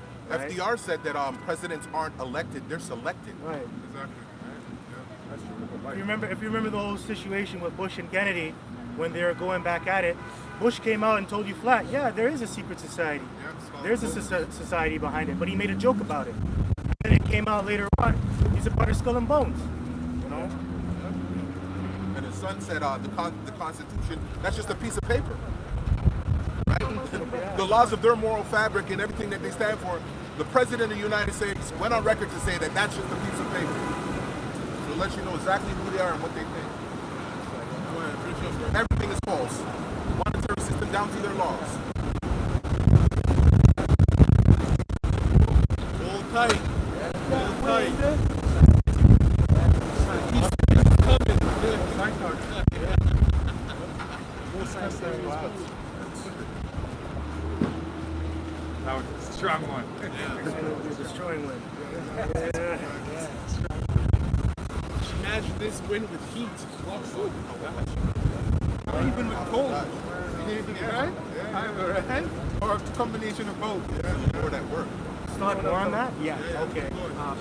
FDR said that presidents aren't elected, they're selected. Right. Exactly. Yeah. If you remember the whole situation with Bush and Kennedy, when they were going back at it, Bush came out and told you flat, yeah, there is a secret society. Yeah, There's a society behind it, but he made a joke about it. And it came out later on, he's a part of Skull and Bones. You know? And his son said the Constitution, that's just a piece of paper. Right? The laws of their moral fabric and everything that they stand for, the President of the United States went on record to say that that's just a piece of paper. So it lets you know exactly who they are and what they think. Everything is false. Monetary system down to their laws. Hold tight. Hold tight. That was a strong one. The destroying one. Imagine this wind with heat. Or even with cold. Right? Right? Or a combination of both. Yeah, more that work. Start more on that? Yeah. Okay.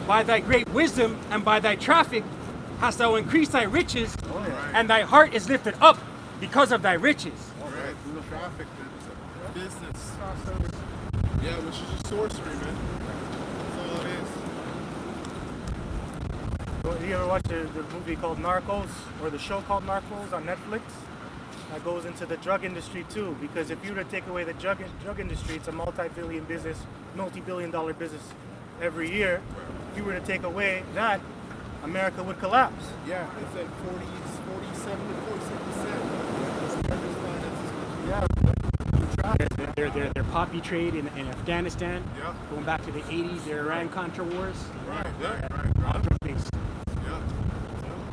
By thy great wisdom and by thy traffic hast thou increased thy riches, yeah. and thy heart is lifted up because of thy riches. Right. Traffic, man. Business. Yeah, which is just sorcery, man. That's all it is. Well, you ever watch the movie called Narcos, or the show called Narcos on Netflix? That goes into the drug industry too, because if you were to take away the drug industry, it's a multi-billion dollar business every year. If you were to take away that, America would collapse. Yeah, it's like 47 to 46%. Yeah. Their poppy trade in Afghanistan, Yeah. going back to the 80s, their Iran-Contra wars. Right. All drug-based. Yeah.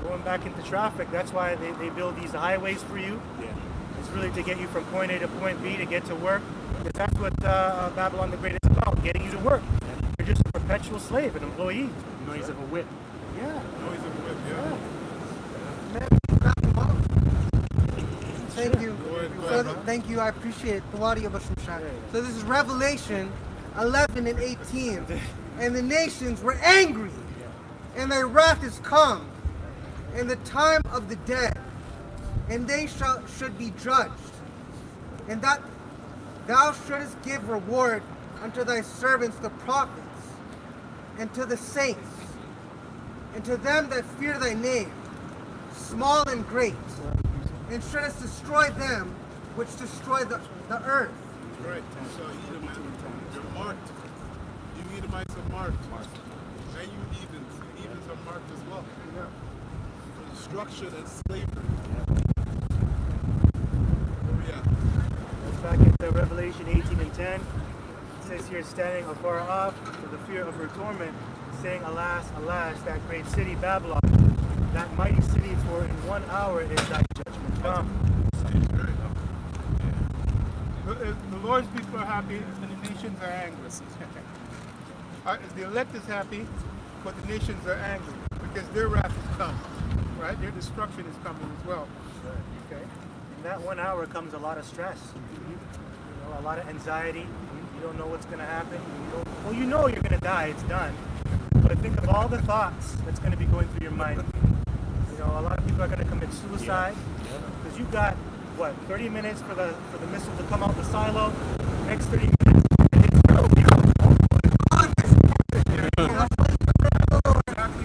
Going back into traffic, that's why they build these highways for you. Yeah. It's really to get you from point A to point B to get to work. Because that's what Babylon the Great is about, getting you to work. You're just a perpetual slave, an employee. Noise of a whip. Yeah. Noise of the whip, yeah. Thank you. Go ahead, So, brother. thank you. I appreciate it. The Wadi of Bashar Shah. So this is Revelation 11 and 18. And the nations were angry, and their wrath is come, in the time of the dead, and they should be judged, and that thou shouldest give reward unto thy servants the prophets, and to the saints, and to them that fear thy name, small and great, and shouldest destroy them which destroy the earth. Right. So Edom, you're marked. You Edomites are marked. And you heathens. Heathens are marked as well. Yeah. For destruction and slavery. Where we at? Let's back into Revelation 18 and 10. It says here, standing afar off for the fear of her torment, saying, Alas, alas, that great city Babylon, that mighty city, for in 1 hour is thy judgment come. The Lord's people are happy and the nations are angry. The elect is happy, but the nations are angry because their wrath is come. Right? Their destruction is coming as well. Okay. In that 1 hour comes a lot of stress. You know, a lot of anxiety. You don't know what's going to happen. You know you're going to die. It's done. But think of all the thoughts that's going to be going through your mind. You know, a lot of people are going to commit suicide because you've got, what, 30 minutes for the missile to come out the silo. Next 30 minutes. Exactly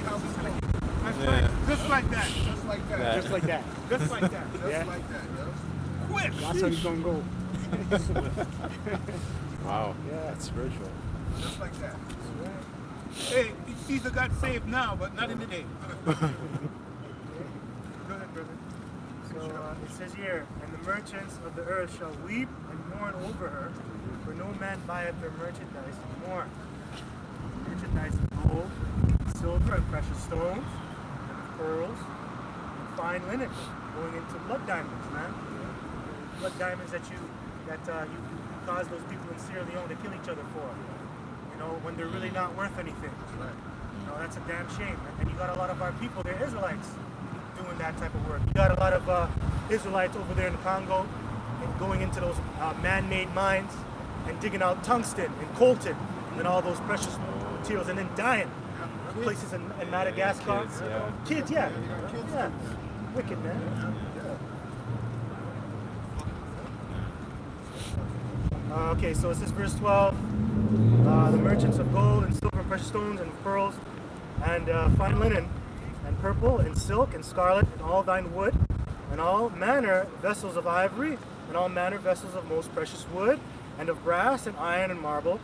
how it's going. That's right. Just like that. Just like that. Just like that. Just like that. Just like that, yo. Quick. That's how he's gonna go. Wow. That's spiritual. Just like that. Hey, Caesar got saved now, but not in the day. Go ahead, brother. So it says here, and the merchants of the earth shall weep and mourn over her, for no man buyeth their merchandise anymore. Merchandise of gold, silver, and precious stones, and pearls, and fine linen, going into blood diamonds, man. Blood diamonds that you cause those people in Sierra Leone to kill each other for. You know, when they're really not worth anything. You know, that's a damn shame. And you got a lot of our people, they're Israelites, doing that type of work. You got a lot of Israelites over there in the Congo and going into those man-made mines and digging out tungsten and coltan and all those precious materials and then dying. Places in Madagascar. Kids, yeah. Yeah. Wicked, man. Okay, so it's this verse 12. The merchants of gold and silver, precious stones and pearls, and fine linen, and purple and silk and scarlet, and all thine wood, and all manner vessels of ivory, and all manner vessels of most precious wood, and of brass and iron and marble,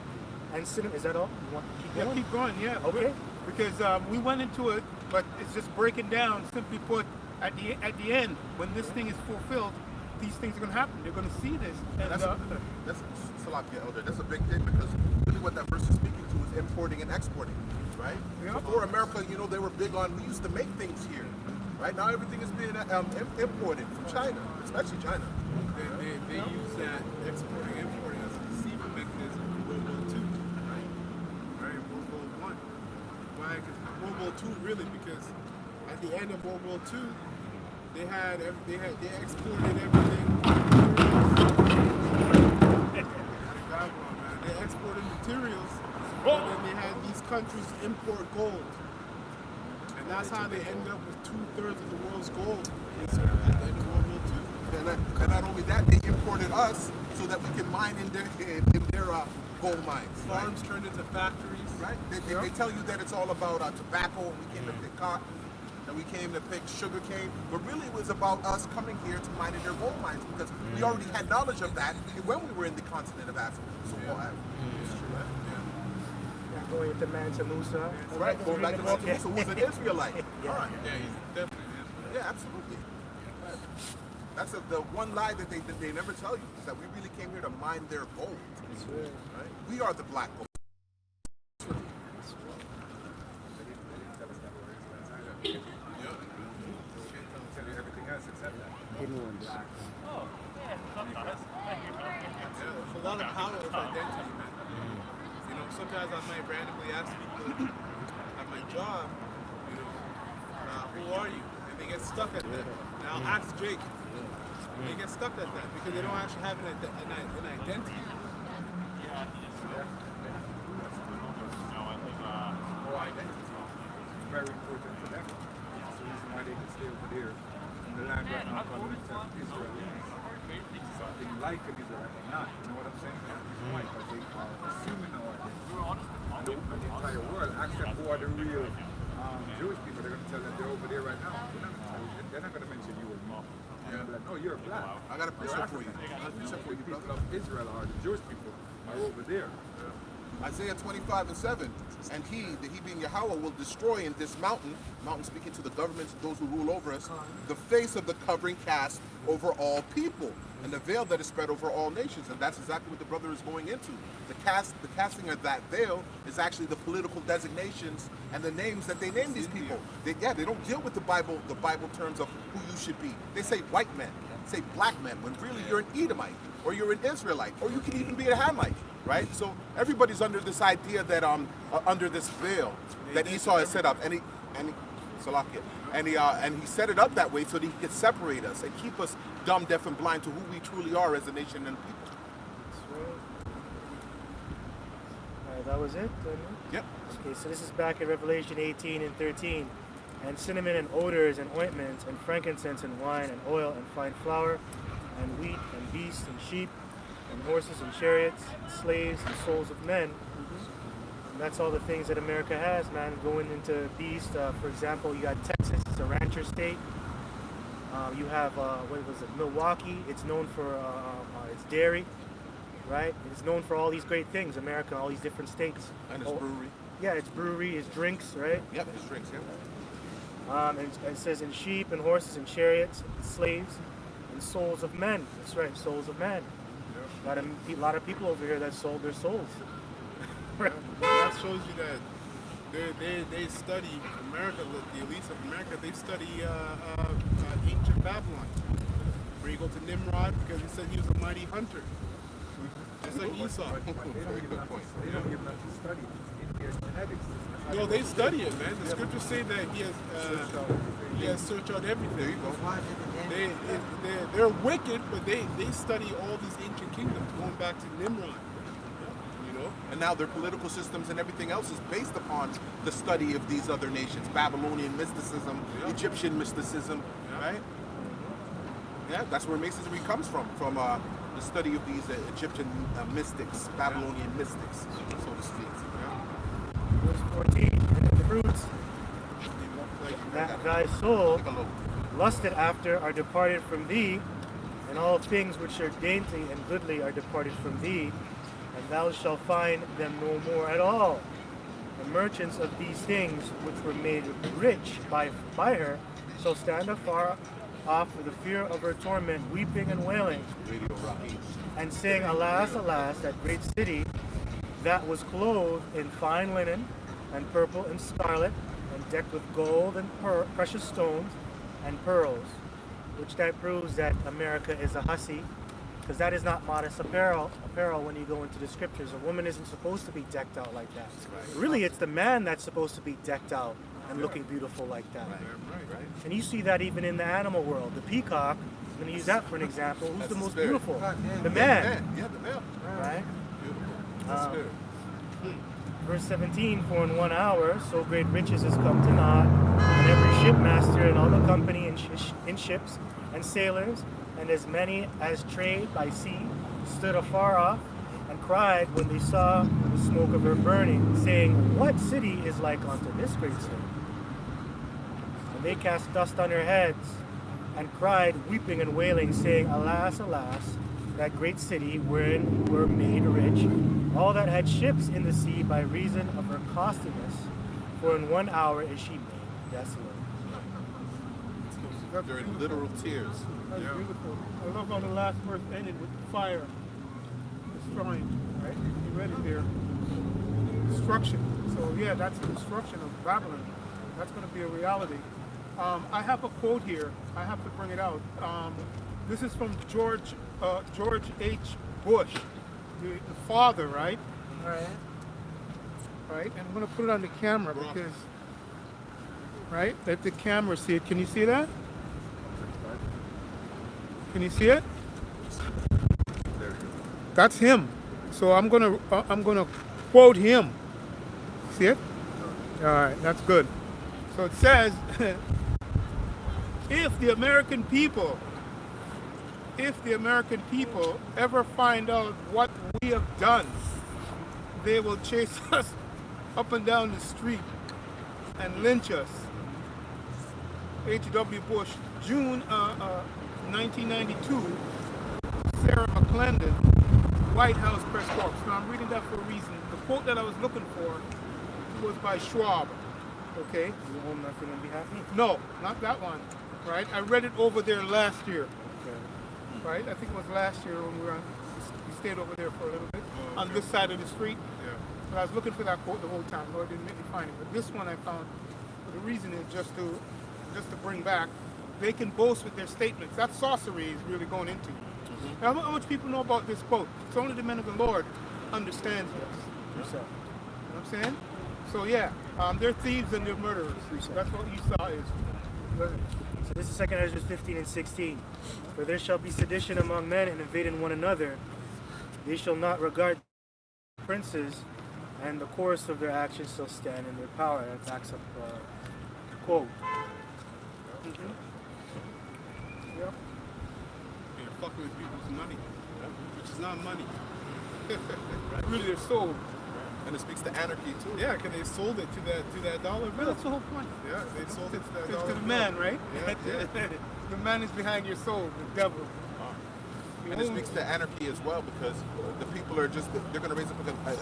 and cinnamon. Is that all? You want to keep going? Yeah, keep going, yeah. Okay. Because we went into it, but it's just breaking down. Simply put, at the end, when this thing is fulfilled, these things are going to happen. They're going to see this. And, That's Salakia Elder. That's a big thing because really what that verse is speaking to is importing and exporting, right? Yeah. Before America, you know, they were big on, we used to make things here, right? Now everything is being imported from China, especially China. They use that exporting, importing as a deceiving mechanism in World War II, right? Right, World War I. Why? Because World War II really, because at the end of World War II, they exported everything. They exported materials, and then they had these countries import gold. And that's how they ended up with 2/3 of the world's gold at the end of World War II. And not only that, they imported us so that we can mine in their gold mines. Farms turned into factories. Right? They tell you that it's all about tobacco, and we came to pick cotton, and we came to pick sugar cane, but really it was about us coming here to mine in their gold mines because we already had knowledge of that when we were in the continent of Africa. So Going into Mansa Musa. right, going back to Mansa Musa, who's an Israelite. Yeah. All right. Yeah, he's definitely. Yeah, absolutely. That's the one lie that they never tell you, is that we really came here to mine their gold. Right? We are the black gold. Everything else except that. It's a lot of power of identity, man. You know, sometimes I might randomly ask people at my job, you know, who are you? And they get stuck at that. And I'll ask Jake. They get stuck at that because they don't actually have an identity. Or identity. It's very important for them. That's the reason why they can stay over there in the land right now calling themselves Israel. Something like an Israelite or not. You know what I'm saying? Why? Because they are assuming our identity. And the entire world, except who are the real Jewish people, they're going to tell that they're over there right now. They're not going to mention you or me. They're going to be like, no, you're black. I got a picture for you. I got a picture for you, The people brother. of Israel are the Jewish people are over there. Isaiah 25:7, and he being Yahweh, will destroy in this mountain speaking to the governments, those who rule over us, the face of the covering cast over all people, and the veil that is spread over all nations. And that's exactly what the brother is going into. The casting of that veil is actually the political designations and the names that they name these people. They don't deal with the Bible terms of who you should be. They say white men, say black men, when really you're an Edomite, or you're an Israelite, or you can even be a Hamite. Right, so everybody's under this idea that under this veil that Esau has set up, and he set it up that way so that he could separate us and keep us dumb, deaf, and blind to who we truly are as a nation and people. That was it? Yep. Okay, so this is back in Revelation 18 and 13. And cinnamon and odors and ointments and frankincense and wine and oil and fine flour and wheat and beasts and sheep and horses and chariots, and slaves and souls of men. And that's all the things that America has, man. Going into beast, for example, you got Texas, it's a rancher state. You have, Milwaukee, it's known for its dairy, right? It's known for all these great things, America, all these different states. And its brewery. Yeah, its brewery, its drinks, right? Yep, its drinks, yeah. And it says in sheep and horses and chariots, and slaves and souls of men. That's right, souls of men. A lot of people over here that sold their souls. That shows you that they study America, the elites of America, they study ancient Babylon. Where you go to Nimrod because he said he was a mighty hunter. Just like Esau. They don't even have to study India's genetics. No, they study it, man. The scriptures say that he has searched out everything. There you go. They're wicked, but they study all these ancient kingdoms, going back to Nimrod. You know? And now their political systems and everything else is based upon the study of these other nations. Babylonian mysticism, Egyptian mysticism, right? Yeah, that's where Masonry comes from the study of these Egyptian mystics, Babylonian mystics, so to speak. Verse 14, and the fruits that thy soul lusted after are departed from thee, and all things which are dainty and goodly are departed from thee, and thou shalt find them no more at all. The merchants of these things which were made rich by her shall stand afar off for the fear of her torment, weeping and wailing, and saying, Alas, alas, that great city that was clothed in fine linen and purple and scarlet and decked with gold and precious stones and pearls, which that proves that America is a hussy, because that is not modest apparel when you go into the scriptures. A woman isn't supposed to be decked out like that. Really, it's the man that's supposed to be decked out and looking beautiful like that. And you see that even in the animal world. The peacock, I'm going to use that for an example. Who's the most beautiful? The man. Yeah, the man. Right? Spirit. Verse 17, for in 1 hour so great riches is come to naught, and every shipmaster and all the company in ships and sailors, and as many as trade by sea, stood afar off, and cried when they saw the smoke of her burning, saying, what city is like unto this great city? And they cast dust on their heads, and cried, weeping and wailing, saying, alas, alas, that great city wherein were made rich all that had ships in the sea by reason of her costliness, for in 1 hour is she made desolate. They're in literal tears. That's beautiful. I love how the last verse ended with fire destroying, right? You read it there. Destruction. So yeah, that's the destruction of Babylon. That's going to be a reality. I have a quote here. I have to bring it out. This is from George H. Bush, the father, right? All right. Right, and I'm going to put it on the camera because, right, let the camera see it. Can you see that? Can you see it? That's him. So I'm gonna quote him. See it? All right, that's good. So it says, if the American people ever find out what we have done, they will chase us up and down the street and lynch us. H.W. Bush, June 1992, Sarah McClendon, White House Press Corps. Now I'm reading that for a reason. The quote that I was looking for was by Schwab. Okay? You hold nothing on behalf of me? No, not that one. Right? I read it over there last year. Okay. Right? I think it was last year when we stayed over there for a little bit on this side of the street. Yeah. But I was looking for that quote the whole time. Lord didn't make me find it. But this one I found. The reason is just to bring back. They can boast with their statements. That sorcery is really going into. Now, how much people know about this quote? It's only the men of the Lord understands this. Yourself. You know what I'm saying? So yeah, they're thieves and they're murderers. That's what Esau is. So this is 2 Ezra 15 and 16. For there shall be sedition among men and invading one another. They shall not regard princes, and the course of their actions shall stand in their power. That backs up quote. Yep. You're fucking with people's money, which is not money. Really, they're sold. And it speaks to anarchy too. Yeah, because they sold it to that dollar Well, bill. that's the whole point. Yeah, they sold it to that It's dollar to the bill. man, right? Yeah, yeah. The man is behind your soul, the devil. You And it own speaks to anarchy as well, because the people are just, they're going to raise up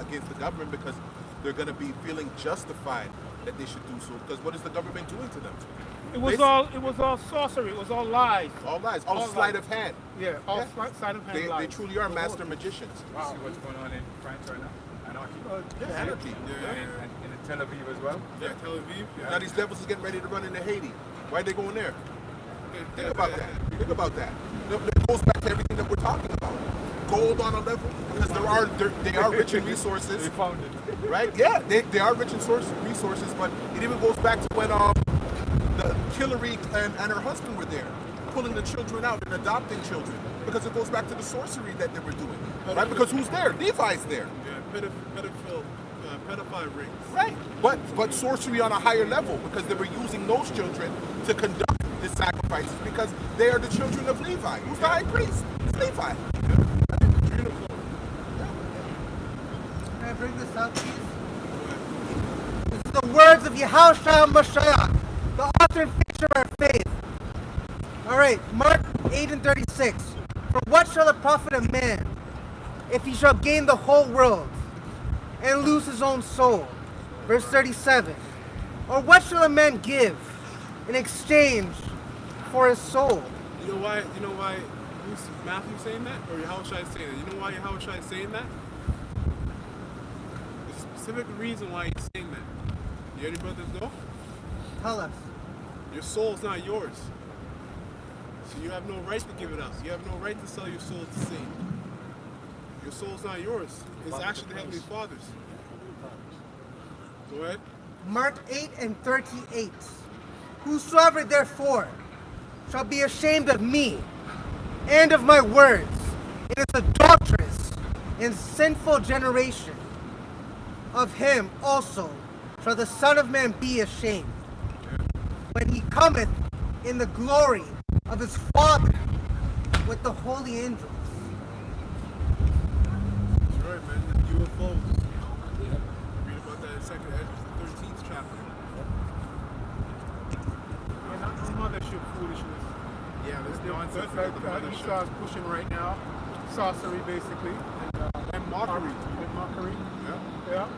against the government because they're going to be feeling justified that they should do so. Because what is the government doing to them? It was all sorcery. It was all lies. All lies, all sleight of hand. Yeah, all sleight of hand They lies. truly are master magicians. See what's going on in France right now? Anarchy. Anarchy. And in Tel Aviv as well. Yeah, Tel Aviv. Yeah. Now these devils is getting ready to run into Haiti. Why are they going there? Think about that. Think about that. It goes back to everything that we're talking about. Gold on a level, because they are rich in resources. They found it. Right? Yeah, they are rich in resources, but it even goes back to when the Hillary and her husband were there, pulling the children out and adopting children, because it goes back to the sorcery that they were doing. Right? Because who's there? Levi's there. Yeah, pedophile rings. Right. But sorcery on a higher level, because they were using those children to conduct the sacrifices, because they are the children of Levi. Who's the high priest? It's Levi. Beautiful. Can I bring this out, please? This is the words of Yahushua Mashiach, the author and finisher of our faith. All right, Mark 8 and 36. For what shall it profit a man if he shall gain the whole world and lose his own soul? Verse 37. Or what shall a man give in exchange for his soul? You know why who's Matthew saying that? Or Yahushua is saying that? You know why Yahushua is saying that? There's a specific reason why he's saying that. You any brothers know? Tell us. Your soul's not yours. So you have no right to give it up. You have no right to sell your soul to Satan. Your soul's not yours. It's actually the Heavenly Father's. Go ahead. Mark 8 and 38. Whosoever therefore shall be ashamed of me and of my words, it is adulterous in sinful generation, of him also shall the Son of Man be ashamed, when he cometh in the glory of his Father with the holy angels. That's right, man. The UFOs. Read about that in 2nd Ezra, the 13th chapter. And not the mothership foolishness. Yeah, there's nonsense. That Esau is pushing right now. Sorcery, basically. And mockery. And mockery. Yeah. Yeah.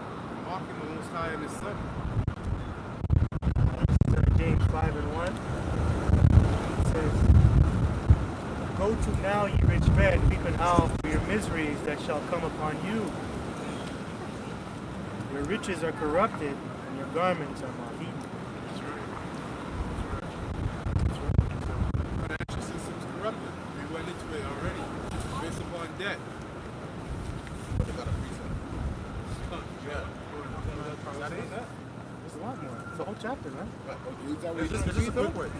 Mocking the Most High and His Son. James 5:1. It says, "Go to now, ye rich men, weep and howl for your miseries that shall come upon you. Your riches are corrupted, and your garments are moth-eaten." That's right. That's right. Financial system's corrupted. We went into it already. Based upon debt. But they got a preset. Yeah. That ain't that. There's a lot more. It's a whole chapter, man. Is this a quick one?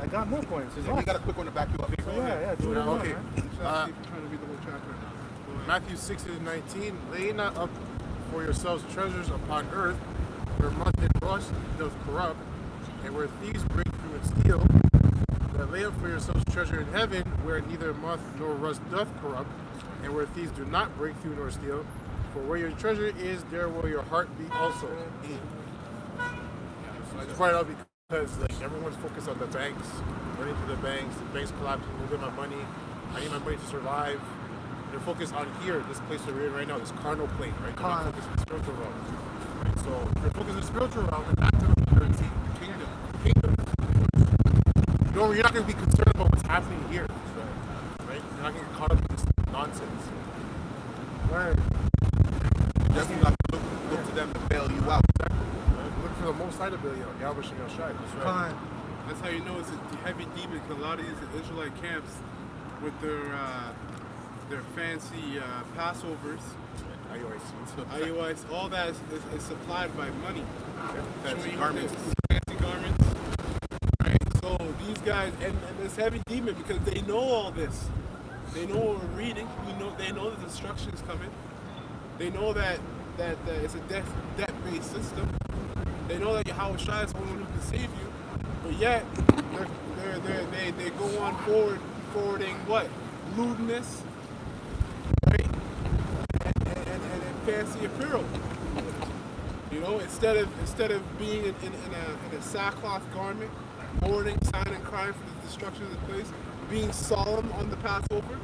I got more points. There's Yeah, we lots. got a quick one to back you up. So yeah, do it Yeah, all, okay. man. Trying to read the whole chapter. Go ahead. Matthew 6:19, lay not up for yourselves treasures upon earth, where moth and rust doth corrupt, and where thieves break through and steal. But lay up for yourselves treasure in heaven, where neither moth nor rust doth corrupt, and where thieves do not break through nor steal. For where your treasure is, there will your heart be also. I just brought it up because like everyone's focused on the banks, running to the banks collapsing, moving my money. I need my money to survive. They're focused on here, this place that we're in right now, this carnal plane, right? They're not focused on the spiritual realm. Right? So if you're focused on the spiritual realm, and back to the kingdom. You're not going to be concerned about what's happening here, right? You're not going to get caught up in this nonsense. Word. Definitely not to look to them to bail you out. Look for the most high to bail you out. Yahweh Shem Yahshai. That's Con. That's how you know it's a heavy demon, because a lot of these Israelite camps with their fancy Passovers, IUIs, all that is supplied by money. Fancy Showing garments. Fancy garments. Right? So these guys, and this heavy demon, because they know all this. They know what we're reading. They know the destruction is coming. They know that it's a debt-based system. They know that Yahweh Shai is the only one who can save you. But yet, they go on forwarding what? Lewdness, right? And fancy apparel. You know, instead of being in a sackcloth garment, mourning, sighing, and crying for the destruction of the place, being solemn on the Passover,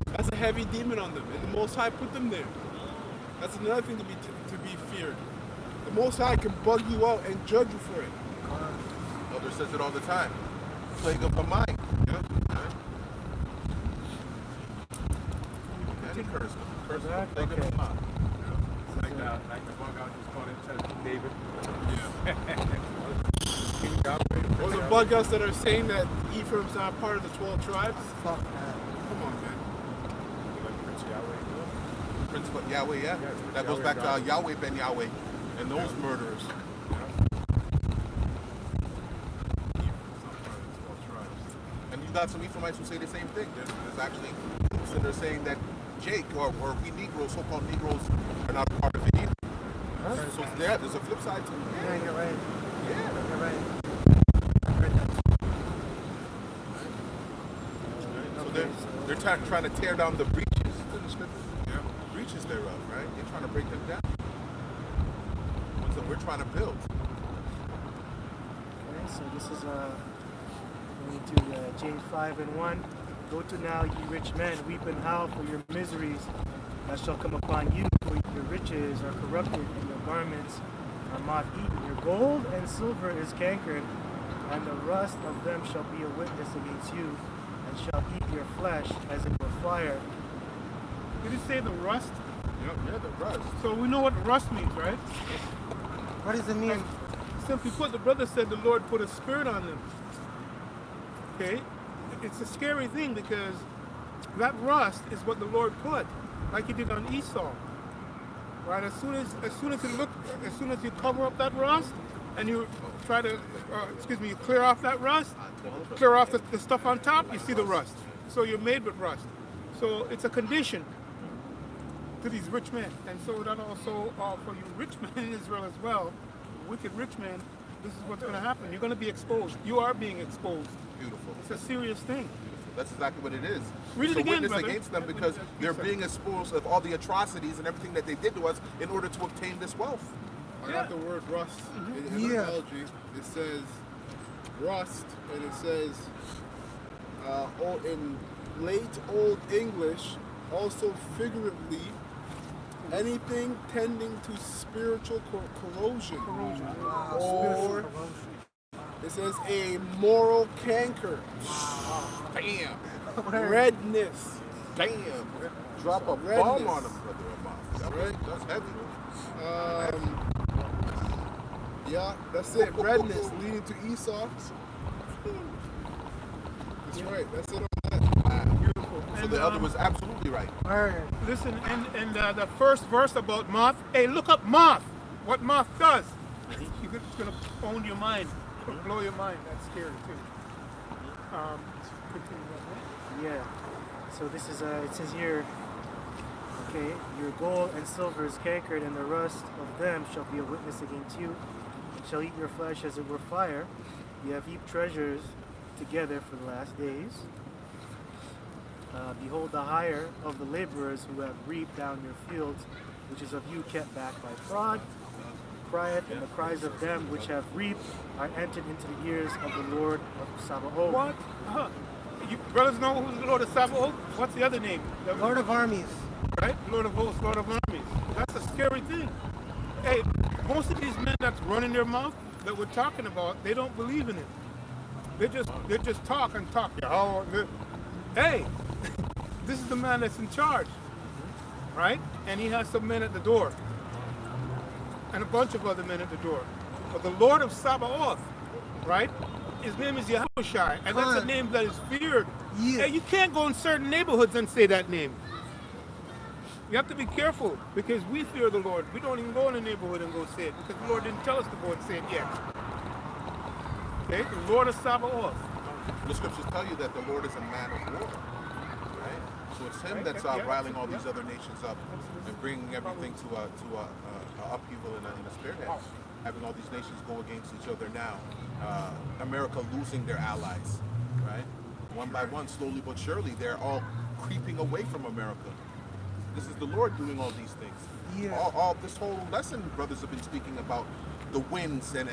that's a heavy demon on them, and the Most High put them there. That's another thing to be feared. The Most High can bug you out and judge you for it. Elder says it all the time. Plague of the mind. Yeah. And curse. Curse Okay. of the plague of the mind. It's like the bug out just called himself David. Those are bug outs that are saying that Ephraim's not part of the 12 tribes. Fuck that. Come on, man. Prince of Yahweh, yeah. That goes back to Yahweh ben Yahweh and those murderers. And you got some Ephraimites who say the same thing. There's actually, so they're saying that Jake or we Negroes, so-called Negroes, are not a part of it either. So there's a flip side to it. Yeah, you're right. Yeah. You're right. So they're trying to tear down the breaches in the scripture. Yeah. Breaches thereof, right? They're trying to break them down. Ones that we're trying to build. Okay, so this is going to James 5:1. Go to now, ye rich men, weep and howl for your miseries that shall come upon you, for your riches are corrupted, and your garments are moth-eaten. Your gold and silver is cankered, and the rust of them shall be a witness against you, and shall eat your flesh as it were fire. Did it say the rust? Yeah, the rust. So we know what rust means, right? What does it mean? Simply put, the brother said the Lord put a spirit on them. Okay? It's a scary thing because that rust is what the Lord put, like he did on Esau. Right? As soon as you cover up that rust and you try to, you clear off that rust, clear off the stuff on top, you see the rust. So you're made with rust. So it's a condition. to these rich men. And so that also for you rich men in Israel as well, wicked rich men, this is what's going to happen. You're going to be exposed. You are being exposed. Beautiful. It's a serious thing. That's exactly what it is. Read it It's a again, witness brother. against them because they're being exposed of all the atrocities and everything that they did to us in order to obtain this wealth. I got the word rust in Yeah. theology. It says rust, and it says in late Old English, also figuratively, anything tending to spiritual corrosion. Or it says a moral canker, Bam! redness. Bam! Drop a Redness. bomb on them, brother Amos. That's heavy. Yeah, that's it. Redness leading to Esau. That's right. That's it on that. Beautiful. So And, the elder was absolutely right. Word. listen, and the first verse about moth. Hey, look up moth. What moth does? It's gonna own your mind, blow your mind. That's scary too. Continue on, right? Yeah. So this is it says here. Okay, your gold and silver is cankered, and the rust of them shall be a witness against you, and shall eat your flesh as it were fire. You have heaped treasures together for the last days. Behold, the hire of the laborers who have reaped down your fields, which is of you kept back by fraud, crieth, and the cries of them which have reaped are entered into the ears of the Lord of Sabaoth. What? You brothers know who's the Lord of Sabaoth? What's the other name? The Lord of armies. right? Lord of hosts, Lord of armies. That's a scary thing. Hey, most of these men that's running their mouth that we're talking about, they don't believe in it. They just talk and talk. Hey, this is the man that's in charge, right? And he has some men at the door, and a bunch of other men at the door. But the Lord of Sabaoth, right? His name is Yahushai, and that's a name that is feared. Yeah. Hey, you can't go in certain neighborhoods and say that name. You have to be careful because we fear the Lord. We don't even go in the neighborhood and go say it because the Lord didn't tell us to go and say it yet. Okay, the Lord of Sabaoth. The scriptures tell you that the Lord is a man of war, right? So it's him that's riling all these other nations up and bringing everything to upheaval in a spearhead. Having all these nations go against each other now. America losing their allies, right? One by one, slowly but surely, they're all creeping away from America. This is the Lord doing all these things. Yeah. All this whole lesson, brothers have been speaking about the winds and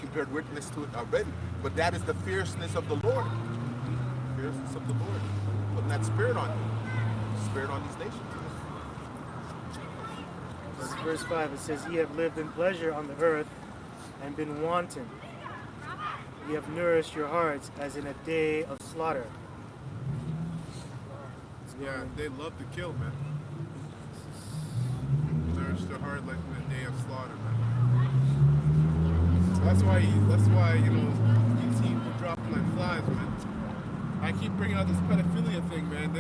you bear witness to it already. But that is the fierceness of the Lord. The fierceness of the Lord. Putting that spirit on you. Spirit on these nations. This is verse 5. It says, Ye have lived in pleasure on the earth and been wanton. Ye have nourished your hearts as in a day of slaughter. Yeah, they love to kill, man. Nourish their heart like in the day of slaughter, man. That's why you see people dropping like flies, man. I keep bringing out this pedophilia thing, man.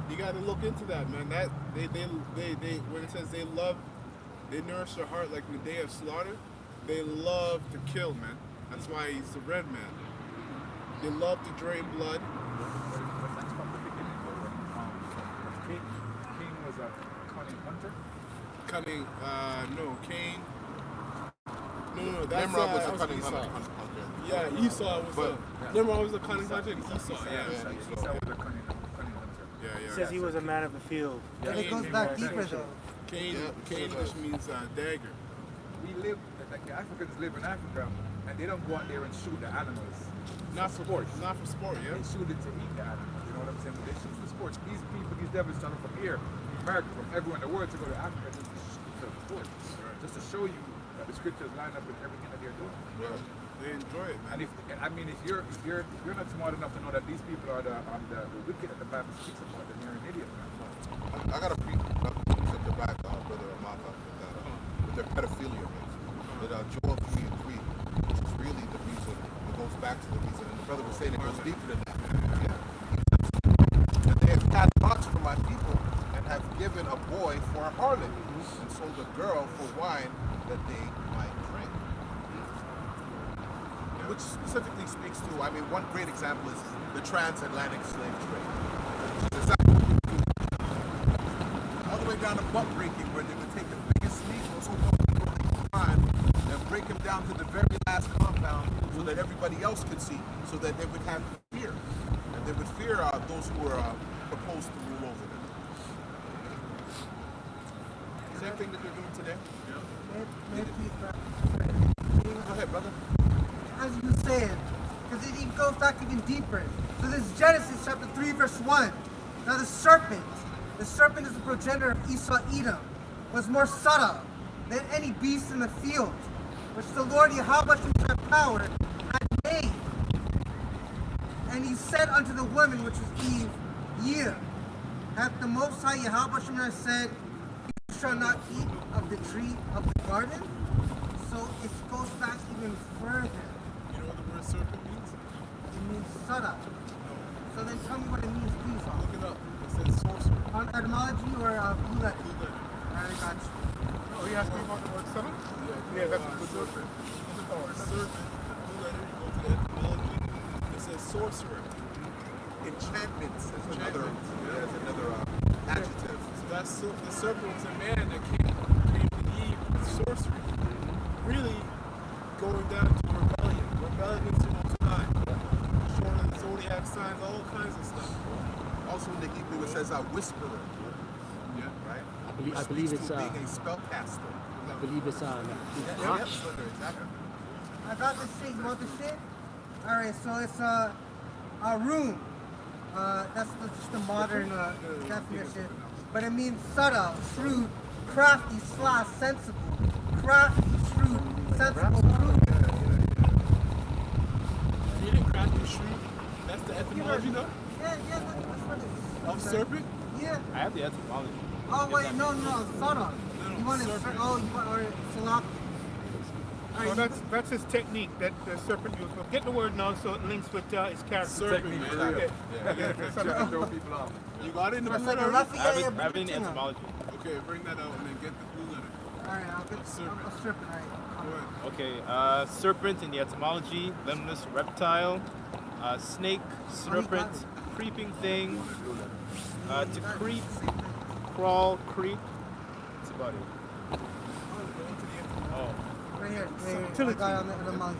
You got to look into that, man. That they when it says they nourish their heart like in the day of slaughter, they love to kill, man. That's why he's the red man. They love to drain blood. King was a cunning hunter. Cunning, no, Cain. No, that's Nimrod was a that cunning Esau. hunter. Yeah, Esau was Nimrod was a cunning hunter, and Esau, yeah. Esau was a cunning hunter. Yeah, It says he was a man of the field. And it goes back deeper though. Cain, Yeah, Cain so which means dagger. We live, like the Africans live in Africa, and they don't go out there and shoot the animals. Not for sport. Not for sport, yeah. They shoot it to eat the animals. You know what I'm saying? But they shoot for sports. These people, these devils, travel from here, America, from everywhere in the world to go to Africa just to shoot for sport. Just to show you that the scriptures line up with everything that they're doing. Yeah. They enjoy it, man. And if you're not smart enough to know that these people are the wicked that the Bible speaks about, then you're an idiot, man. I got a piece at the back, Brother Amaka, with their pedophilia rates. With Joel 3:3, which is really the reason, it goes back to the reason, and the brother was saying it goes deeper than that. Yeah. That they have cast lots for my people and have given a boy for a harlot and sold a girl for wine that they might drink. Which specifically speaks to, one great example is the transatlantic slave trade. Which is exactly down to butt breaking, where they would take the biggest meat, most open people they could find, and break them down to the very last compound so that everybody else could see, so that they would have fear. And they would fear those who were proposed to rule over them. Same thing that they're doing today. Go ahead, brother. As you were saying, because it even goes back even deeper. So this is Genesis chapter 3, verse 1. Now the serpent is the progenitor of Esau Edom, was more subtle than any beast in the field, which the Lord Yahweh had power had made. And he said unto the woman, which was Eve, Ye, hath the Most High Yahweh said, You shall not eat of the tree of the garden? So it goes back even further. You know what the word serpent means? It means subtle. So then tell me what it means, please. Look it up. It says sorcerer. On etymology or blue letter? Blue letter. Alright, got you. Oh, he asked me about the word seven? Yeah, that's a good serpent. Serpent. Blue letter. You go to the etymology. It says sorcerer. Enchantments is another adjective. So that's the serpent was a man that came to Eve with sorcery. Really going down to rebellion against the Most High. Showing the zodiac signs, all kinds of stuff. Also in the Hebrew it says whisperer. Yeah, right? I believe it's being a spellcaster. I believe it's Exactly. I got this shit. You want this shit? Alright, so it's a room. That's just the modern definition. But it means subtle, shrewd, crafty, sensible. Crafty, shrewd, sensible, prudent. You didn't crafty shrewd. That's the etymology, though? Yeah, that's what it is. Of serpent? Yeah. I have the etymology. Oh wait, no, subtle. You want it? serpent. Oh, you want or salak? Oh, that's his technique that the serpent uses. Well, get the word now so it links with his character. Serpent, man. Yeah. Trying to throw people off. You got it in the Like book a already? Raphael I have it in Buckingham. etymology. Okay, bring that out and then get the blue letter. Alright, I'll get Serpent. a serpent. Alright. Go ahead. Okay, serpent in the etymology, limbless reptile, snake, serpent, creeping thing, to creep, crawl, creep. That's about it. Oh, Right here. I got it on the mouse.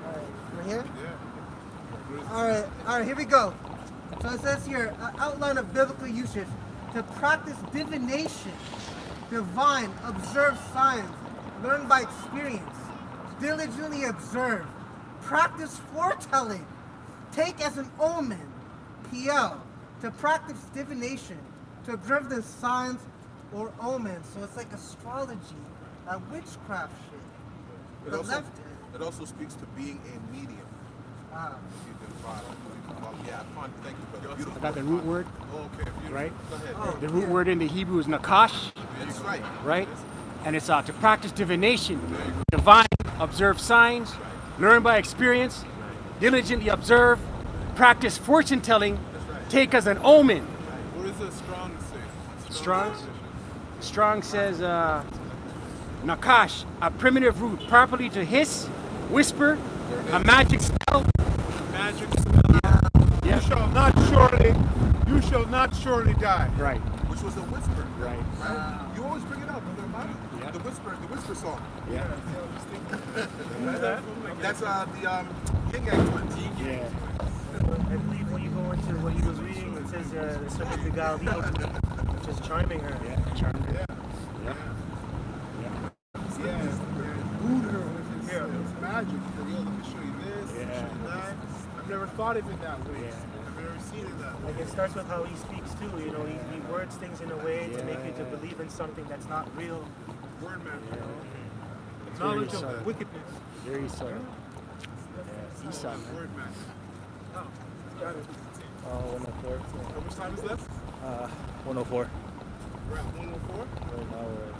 Alright, right here? Yeah. Alright, here we go. So it says here, outline of biblical usage to practice divination, divine, observe signs, learn by experience, diligently observe, practice foretelling, take as an omen, PL, to practice divination, to observe the signs or omens. So it's like astrology, witchcraft shit. It also speaks to being a medium. Ah. Yeah, thank you for the beautiful. I got the root word, Okay, beautiful. right? Go ahead. The root word in the Hebrew is nakash, That's right. right? And it's to practice divination, divine, observe signs, learn by experience, diligently observe, practice fortune telling, take as an omen. What does the strong say? Strong says nakash, a primitive root properly to hiss, whisper, a magic spell. Magic spell. Yeah. You shall not surely die. Right. Which was a whisper. Right. You always bring it up, brother Amado. Yeah. The whisper song. Yeah. That's the Yin Yang twins. Yeah. I believe when you go into what he was reading, it says the serpent beguiled Eve, which is charming her. Yeah. Charmed her. Yeah, it's magic. For real, let me show you this, show you that. I've never thought of it that way. I've never seen it that way. Like it starts with how he speaks too. You know, he words things in a way to make you to believe in something that's not real. Word man. Knowledge subtle. of wickedness. Very subtle. Yeah. Esau, man. Word man. Got it. 104. How much time is left? 104. We're at 104. Right now we're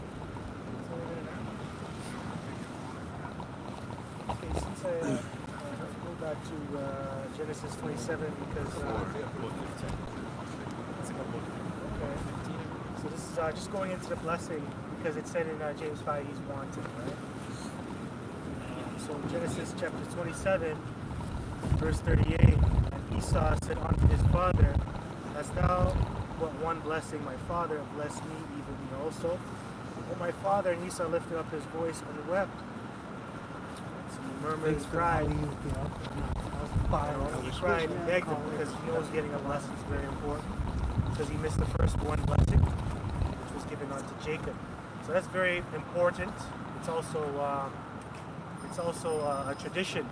Okay, since I go back to Genesis 27 because okay, so this is just going into the blessing because it said in James 5 he's wanted, right? So Genesis chapter 27, verse 38, and Esau said unto his father, Hast thou but one blessing, my father blessed me, even me also. But my father, and Esau lifted up his voice and wept. So he murmured and cried. He cried and begged him because he knows getting a blessing is very important. Because he missed the first one blessing, which was given unto Jacob. So that's very important. It's also a tradition,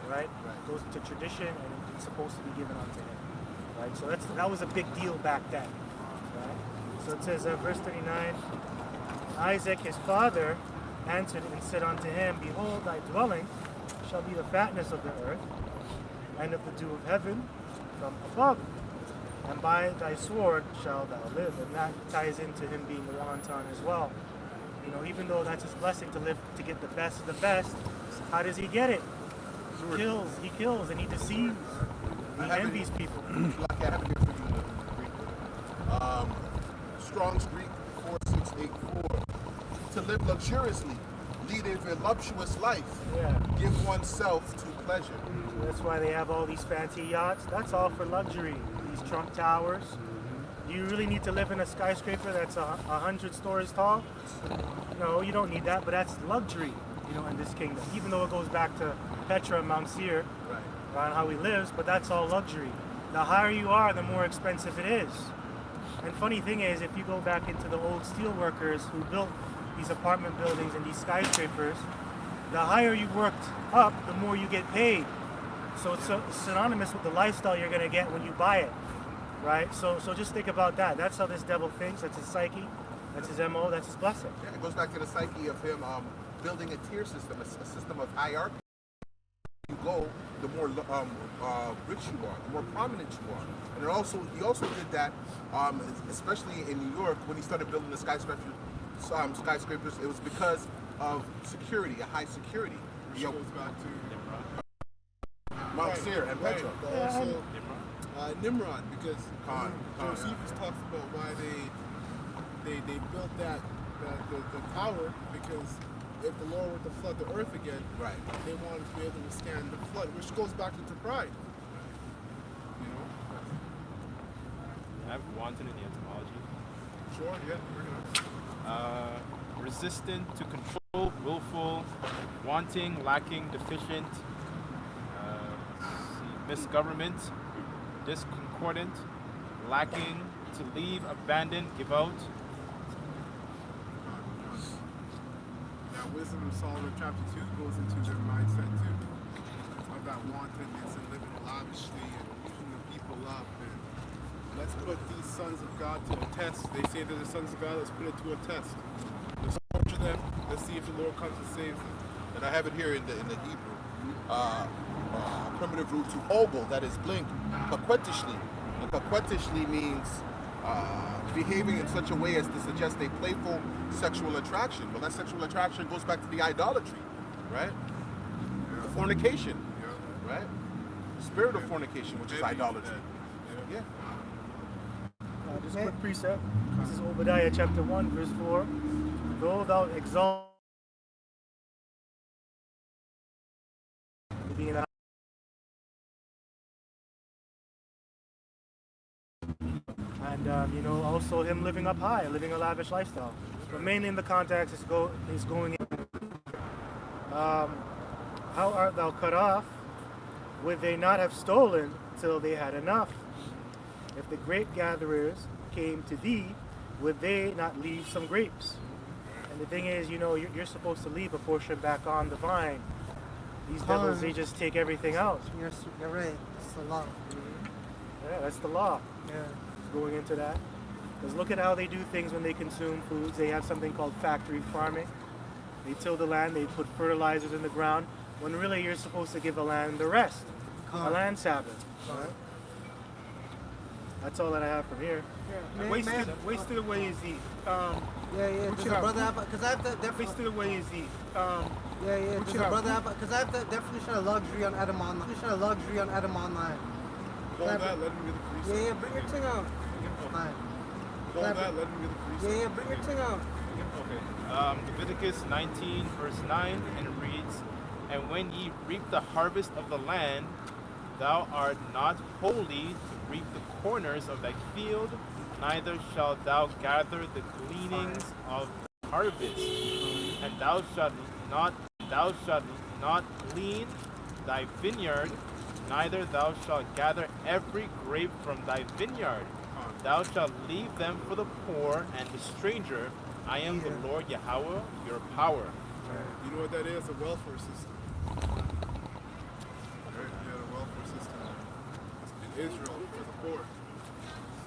right? It goes into tradition, and it's supposed to be given unto him, right? So that was a big deal back then, right? So it says, verse 39, Isaac his father answered and said unto him, Behold, thy dwelling shall be the fatness of the earth, and of the dew of heaven from above, and by thy sword shalt thou live. And that ties into him being the wanton as well. You know, even though that's his blessing to live, to get the best of the best, how does he get it? He kills, and he deceives. He envies people. Like I have it here for you in the Greek. Strong's Greek 4684. To live luxuriously, lead a voluptuous life, give oneself to pleasure. So that's why they have all these fancy yachts. That's all for luxury. These Trump towers. Do you really need to live in a skyscraper that's 100 stories tall? No, you don't need that, but that's luxury, you know, in this kingdom. Even though it goes back to Petra and Mount Seir, on how he lives, but that's all luxury. The higher you are, the more expensive it is. And funny thing is, if you go back into the old steel workers who built these apartment buildings and these skyscrapers, the higher you worked up, the more you get paid. So it's synonymous with the lifestyle you're going to get when you buy it, right? So just think about that. That's how this devil thinks. That's his psyche. That's his MO. That's his blessing. Yeah, it goes back to the psyche of him building a tier system, a system of hierarchy. You go, the more rich you are, the more prominent you are. And he also did that, especially in New York, when he started building the skyscrapers. It was because of security, a high security. Which goes back to Mount Seir and Petra. But also Nimrod, because Josephus talks about why they built the tower, because if the Lord were to flood the earth again, they wanted to be able to withstand the flood, which goes back into pride. You know? I have wanton in the etymology. Sure, yeah, bring it up. Resistant to control, willful, wanting, lacking, deficient, misgovernment, discordant, lacking, to leave, abandon, give out. Now, Wisdom of Solomon chapter 2 goes into their mindset too, of that wantonness and living lavishly and beating the people up. And let's put these sons of God to a test. They say they're the sons of God. Let's put it to a test. Let's torture them. Let's see if the Lord comes and saves them. And I have it here in the Hebrew. Primitive root to ogle, that is blink, coquettishly. And coquettishly means behaving in such a way as to suggest a playful sexual attraction. Well, that sexual attraction goes back to the idolatry, right? The fornication, right? The spirit of fornication, which is idolatry. Yeah. Just a quick precept. This is Obadiah chapter 1, verse 4. Though thou exalt being a and also him living up high, living a lavish lifestyle. But mainly in the context is going in. How art thou cut off? Would they not have stolen till they had enough? If the grape gatherers came to thee, would they not leave some grapes? And the thing is, you're supposed to leave a portion back on the vine. These devils, they just take everything out. You're right. It's the law. Yeah, that's the law. Yeah. Going into that. Because look at how they do things when they consume foods. They have something called factory farming. They till the land, they put fertilizers in the ground, when really you're supposed to give the land the rest. A land Sabbath. Right? That's all that I have from here. Yeah. Wasted away is the Does the brother have? Because I have the definition. wasted away is the Does the brother have? Because I have the definition of luxury on Adam Online. Definition of luxury on Adam Online. Hold that, let him get the precept. Yeah, bring your thing out. Fine. Hold that, let him get the precept. Yeah, bring your thing out. Okay. Leviticus 19, verse 9, and it reads, And when ye reap the harvest of the land, thou art not holy to reap the corners of thy field, neither shalt thou gather the gleanings of the harvest, and thou shalt not glean thy vineyard, neither thou shalt gather every grape from thy vineyard. Thou shalt leave them for the poor and the stranger. I am the Lord Yahweh, your power. You know what that is? A welfare system. Right? You had a welfare system in Israel for the poor.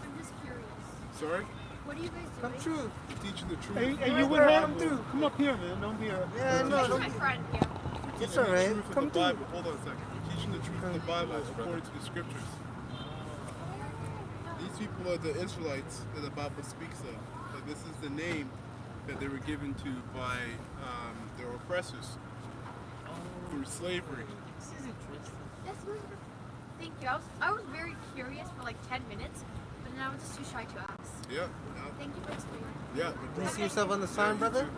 I'm just curious. Sorry? What are you guys Come doing? true. We're teaching the truth. Hey, you with him? Come up here, man. Don't be a... Yeah, no, He's don't my be. friend, yeah. We're It's teaching alright. the truth of Come the through. Bible. Hold on a second. We're teaching the truth of the Bible according to the scriptures. These people are the Israelites that the Bible speaks of. But this is the name that they were given to by their oppressors through slavery. This is interesting. Yes, thank you. I was very curious for like 10 minutes, but then I was just too shy to ask. Yeah. Thank you for explaining. Yeah. Do you see yourself on the sign, brother?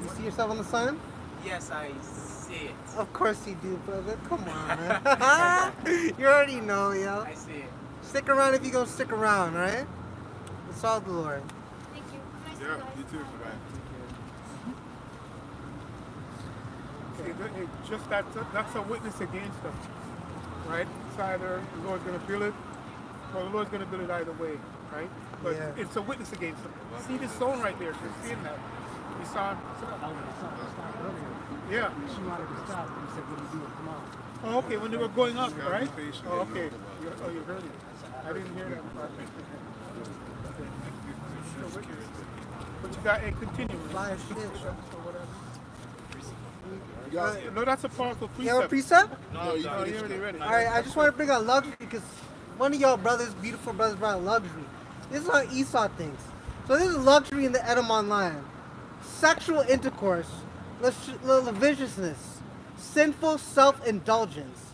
You see yourself on the sign? Yes, I see it. Of course you do, brother. Come on, man. You already know, yo. I see it. Stick around if you're gonna stick around, right? It's all the Lord. Thank you. Nice Yeah, to guys. you too. Bye. Just that's a witness against them, right? It's either the Lord's going to build it, or the Lord's going to build it either way, right? But Yeah. it's a witness against them. See this stone right there? You're seeing that? You saw him? Yeah. She wanted to stop, and he said, what are you doing? Come on. Oh, okay, when they were going up, gotta right? be patient. Oh, okay. You heard it. I didn't hear that part. But you got a continuum. Fire shit. No, that's a powerful You have a precept. precept? No, you Oh, finished you already it. read it. Alright, I just want to bring out luxury because one of y'all brothers, beautiful brothers, brought luxury. This is how Esau thinks. So this is luxury in the Edom Online. Sexual intercourse, lasciviousness, sinful self-indulgence,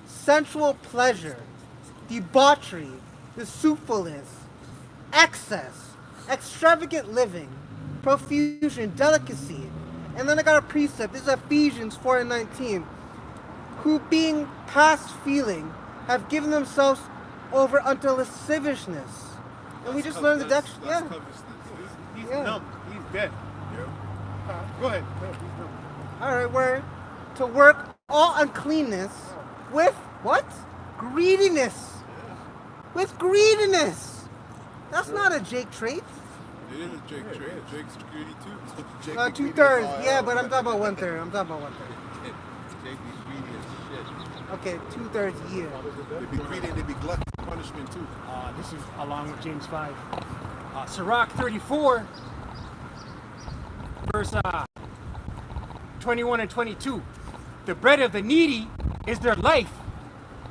sensual pleasure, debauchery, deceitfulness, excess, extravagant living, profusion, delicacy. And then I got a precept. This is Ephesians 4:19. Who being past feeling have given themselves over unto lasciviousness. And we just learned the That's yeah. covetousness. He's Yeah. numb. He's dead. Go ahead. He's numb. Alright, word. To work all uncleanness with what? Greediness. With greediness. That's not a Jake trait. It is a Jake trade. Jake's greedy too. Jake be greedy 2/3. as all Yeah, hell. but I'm talking about 1/3. I'm talking about 1/3. Jake be greedy as shit. Okay, 2/3 year. They be greedy and they be glutton for punishment too. This is along with James 5. Sirach 34, verse 21 and 22. The bread of the needy is their life.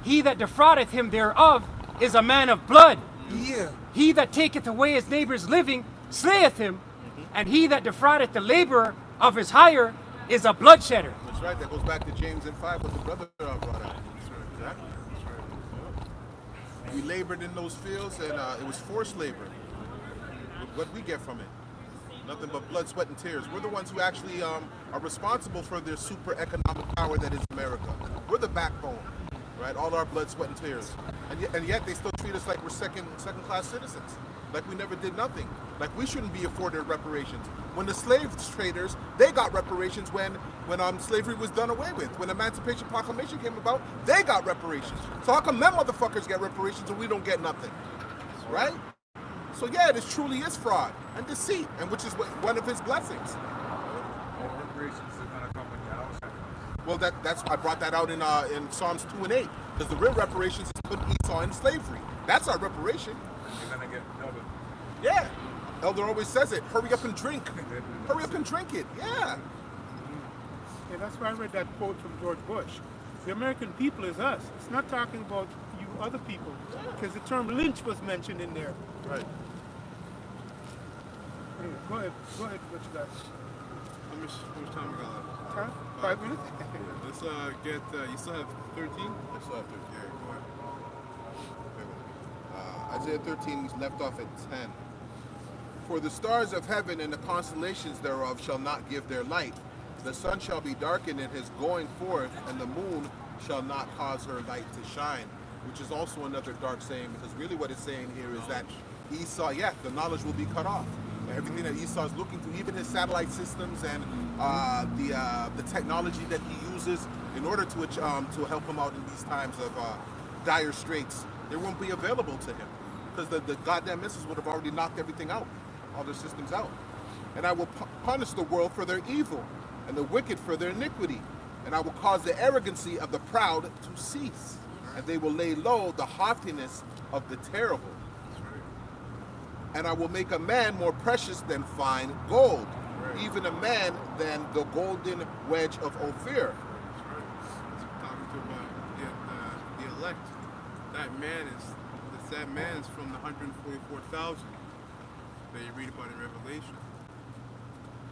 He that defraudeth him thereof is a man of blood. Yeah. He that taketh away his neighbor's living slayeth him, and he that defraudeth the laborer of his hire is a bloodshedder. That's right. That goes back to James and 5, what the brother brought out. Exactly. We labored in those fields, and it was forced labor. What we get from it? Nothing but blood, sweat, and tears. We're the ones who actually are responsible for their super economic power that is America. We're the backbone, right? All our blood, sweat, and tears. And yet they still treat us like we're second-class citizens. Like we never did nothing. Like we shouldn't be afforded reparations. When the slave traders, they got reparations when slavery was done away with. When Emancipation Proclamation came about, they got reparations. So how come them motherfuckers get reparations and we don't get nothing? Right? So yeah, this truly is fraud and deceit, and which is one of his blessings. Reparations are gonna come when your house happens. Well, that's I brought that out in Psalms 2 and 8, because the real reparations is putting Esau in slavery. That's our reparation. You're gonna get double. Yeah. Elder always says it. Hurry up and drink. Hurry up and drink it. Yeah. Yeah, that's why I read that quote from George Bush. The American people is us. It's not talking about you other people, because the term lynch was mentioned in there. Right. Anyway, go ahead, what you got? How much time we got left? Huh? 5 minutes? Let's get, you still have 13? I still have 13. Yeah, go ahead. Isaiah 13, he's left off at 10. For the stars of heaven and the constellations thereof shall not give their light. The sun shall be darkened in his going forth, and the moon shall not cause her light to shine. Which is also another dark saying, because really what it's saying here is that Esau, yeah, the knowledge will be cut off. Everything that Esau is looking to, even his satellite systems and the technology that he uses in order to help him out in these times of dire straits, they won't be available to him because the goddamn missiles would have already knocked everything out, all their systems out. And I will punish the world for their evil and the wicked for their iniquity. And I will cause the arrogancy of the proud to cease. And they will lay low the haughtiness of the terrible. And I will make a man more precious than fine gold, even a man than the golden wedge of Ophir. Talking to about the elect. That man is from the 144,000 that you read about in Revelation.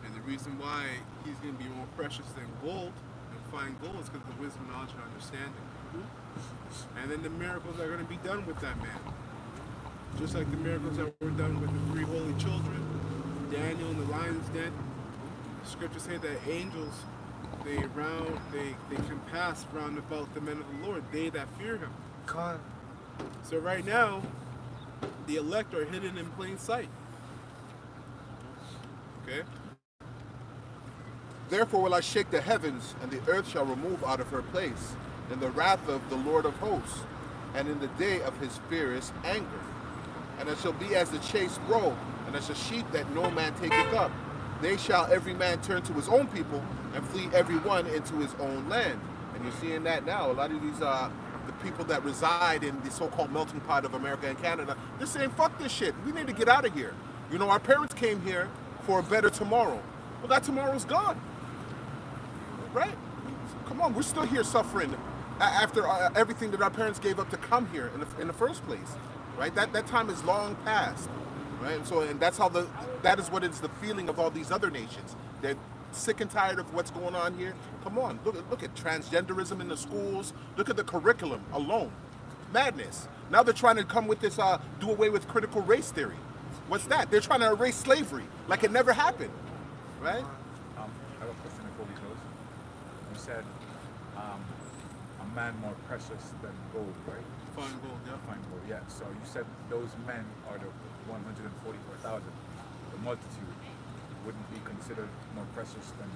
And the reason why he's going to be more precious than gold and fine gold is because of the wisdom, knowledge, and understanding. And then the miracles are going to be done with that man. Just like the miracles that were done with the 3 holy children, Daniel in the lion's den. The scriptures say that angels, they can pass round about the men of the Lord, they that fear him. So right now, the elect are hidden in plain sight. Okay? Therefore will I shake the heavens, and the earth shall remove out of her place, in the wrath of the Lord of hosts, and in the day of his fierce anger. And it shall be as the chased roe, and as a sheep that no man taketh up. They shall every man turn to his own people, and flee every one into his own land. And you're seeing that now. A lot of these the people that reside in the so-called melting pot of America and Canada, they're saying, fuck this shit. We need to get out of here. You know, our parents came here for a better tomorrow. Well, that tomorrow's gone. Right? Come on, we're still here suffering after everything that our parents gave up to come here in the first place. Right? That time is long past. Right? And that's how that is what is the feeling of all these other nations. They're sick and tired of what's going on here. Come on, look at transgenderism in the schools. Look at the curriculum alone. Madness. Now they're trying to come with this do away with critical race theory. What's that? They're trying to erase slavery like it never happened. Right? I have a question before we close. You said a man more precious than gold, right? Fine gold, yeah. Fine gold, yeah. So you said those men are the 144,000. The multitude wouldn't be considered more precious than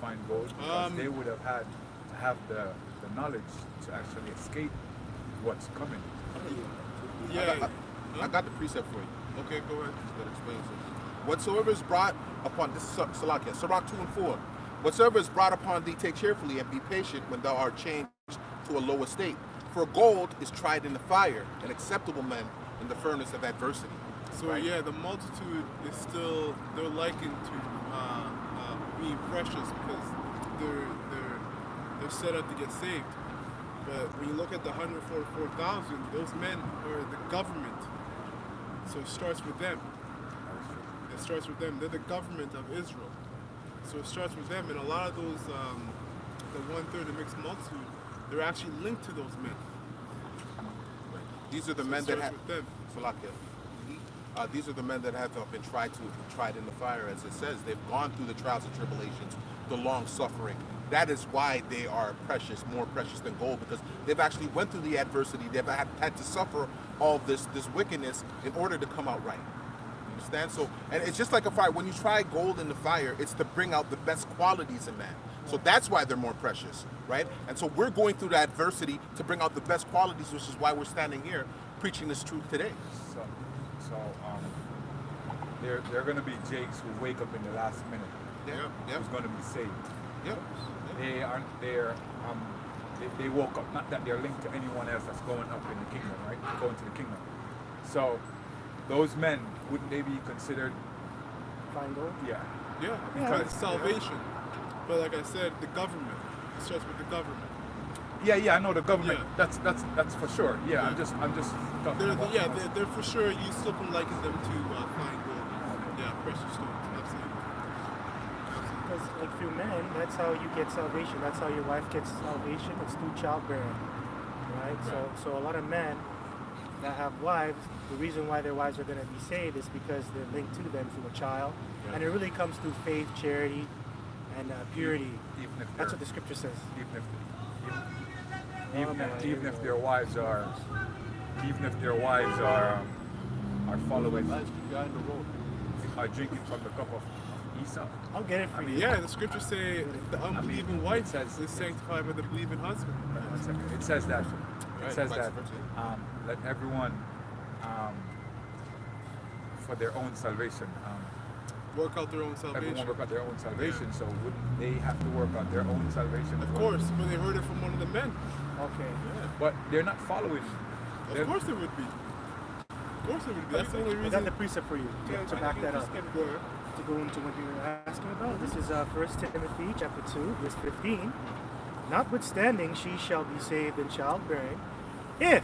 fine gold because they would have had to have the knowledge to actually escape what's coming. Yeah. I got the precept for you. Okay, go ahead. That explains it. Whatsoever is brought upon, this is Salakia, Sirach 2 and 4. Whatsoever is brought upon thee, take cheerfully and be patient when thou art changed to a low estate. For gold is tried in the fire, and acceptable men in the furnace of adversity. So right? Yeah, the multitude is still, they're likened to being precious because they're set up to get saved. But when you look at the 144,000, those men are the government. So it starts with them. It starts with them. They're the government of Israel. So it starts with them, and a lot of those, the 1/3 of the mixed multitude, they're actually linked to those men. These are the men that have. These are the men that have been tried in the fire, as it says. They've gone through the trials and tribulations, the long suffering. That is why they are precious, more precious than gold, because they've actually went through the adversity. They've had to suffer all this wickedness in order to come out right. You understand? So, and it's just like a fire. When you try gold in the fire, it's to bring out the best qualities in man. So that's why they're more precious, right? And so we're going through the adversity to bring out the best qualities, which is why we're standing here preaching this truth today. So they're going to be Jakes who wake up in the last minute. Who's going to be saved. Yep. They aren't there. They woke up. Not that they're linked to anyone else that's going up in the kingdom, right? Going to the kingdom. So those men, wouldn't they be considered fine gold? Yeah. Yeah, because it's salvation. But like I said, the government. It starts with the government. Yeah, I know the government. Yeah. That's for sure. Yeah, I'm just talking about. They're for sure. You still can liken them to fine gold. Yeah, precious stones. Absolutely. Because like through men, that's how you get salvation. That's how your wife gets salvation. It's through childbearing, right? So a lot of men that have wives, the reason why their wives are going to be saved is because they're linked to them through a child, and it really comes through faith, charity, and purity. That's what the scripture says. Even if their wives are are following, Nice guy in the road. are drinking from the cup of Esau. I'll get it for you. Yeah, the scriptures say the unbelieving wife says- is sanctified by the believing husband. One second. It says that. It says vice that. versa. Let everyone, for their own salvation. Work out their own salvation. Everyone work out their own salvation. So wouldn't they have to work out their own salvation? Of course, when they heard it from one of the men. Okay. But they're not following. Of course there would be. Of course there would be. That's the only I reason. got the precept for you to back that up. To go into what you're asking about. This is 1 Timothy chapter 2, verse 15. Notwithstanding, she shall be saved in childbearing if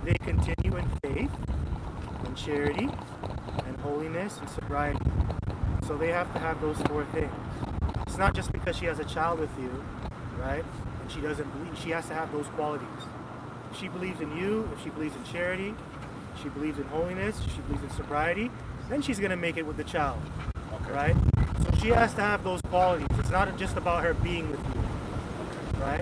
they continue in faith, in charity, and holiness, and sobriety. So they have to have those four things. It's not just because she has a child with you, right? And she doesn't believe. She has to have those qualities. If she believes in you, if she believes in charity, if she believes in holiness, if she believes in sobriety, then she's going to make it with the child, right? So she has to have those qualities. It's not just about her being with you, right?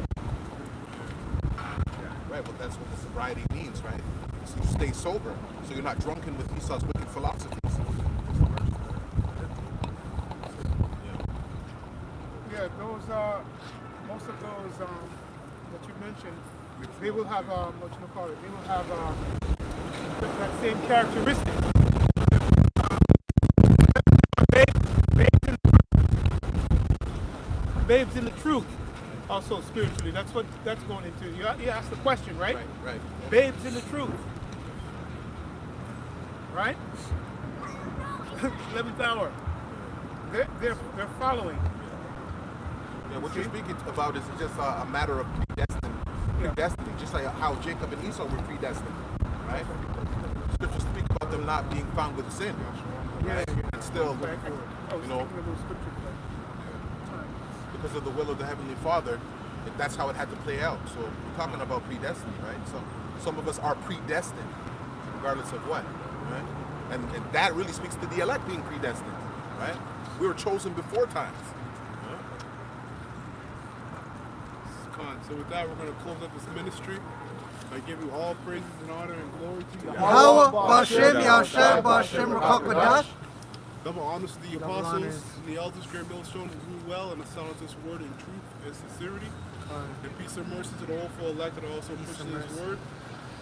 Right, well, that's what the sobriety means, right? So you stay sober, so you're not drunken with Esau's wicked philosophies. Yeah, those most of those that you mentioned, they will have what you call it. They will have that same characteristic. Babes in the truth, also spiritually. That's what that's going into. You asked the question, right? Right. Babes in the truth, right? 11th hour. They're following. Yeah, what you're speaking about is just a matter of predestined, just like how Jacob and Esau were predestined, right? Scriptures speak about them not being found with sin, right? And still, you know, because of the will of the Heavenly Father, that's how it had to play out. So we're talking about predestined, right? So some of us are predestined, regardless of what, right? And that really speaks to the elect being predestined, right? We were chosen before times. So with that, we're going to close up this ministry. I give you all praises and honor and glory to you. Yahweh, Bashem, Yahshem, Bashem, Rakakadash. Double honors to the apostles and the elders, great millstone, who rule well and assemble this word in truth and sincerity. And peace and mercy to the whole full elect that also pushes this word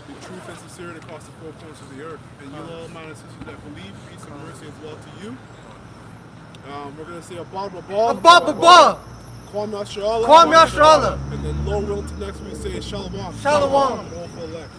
in truth and sincerity across the four corners of the earth. And you all, my sisters that believe, peace and mercy as well to you. We're going to say Abba. Kwam Yasharallah. Kwam Yasharallah. And then Lord willing, next week say Shalom. Shalom. All full elect.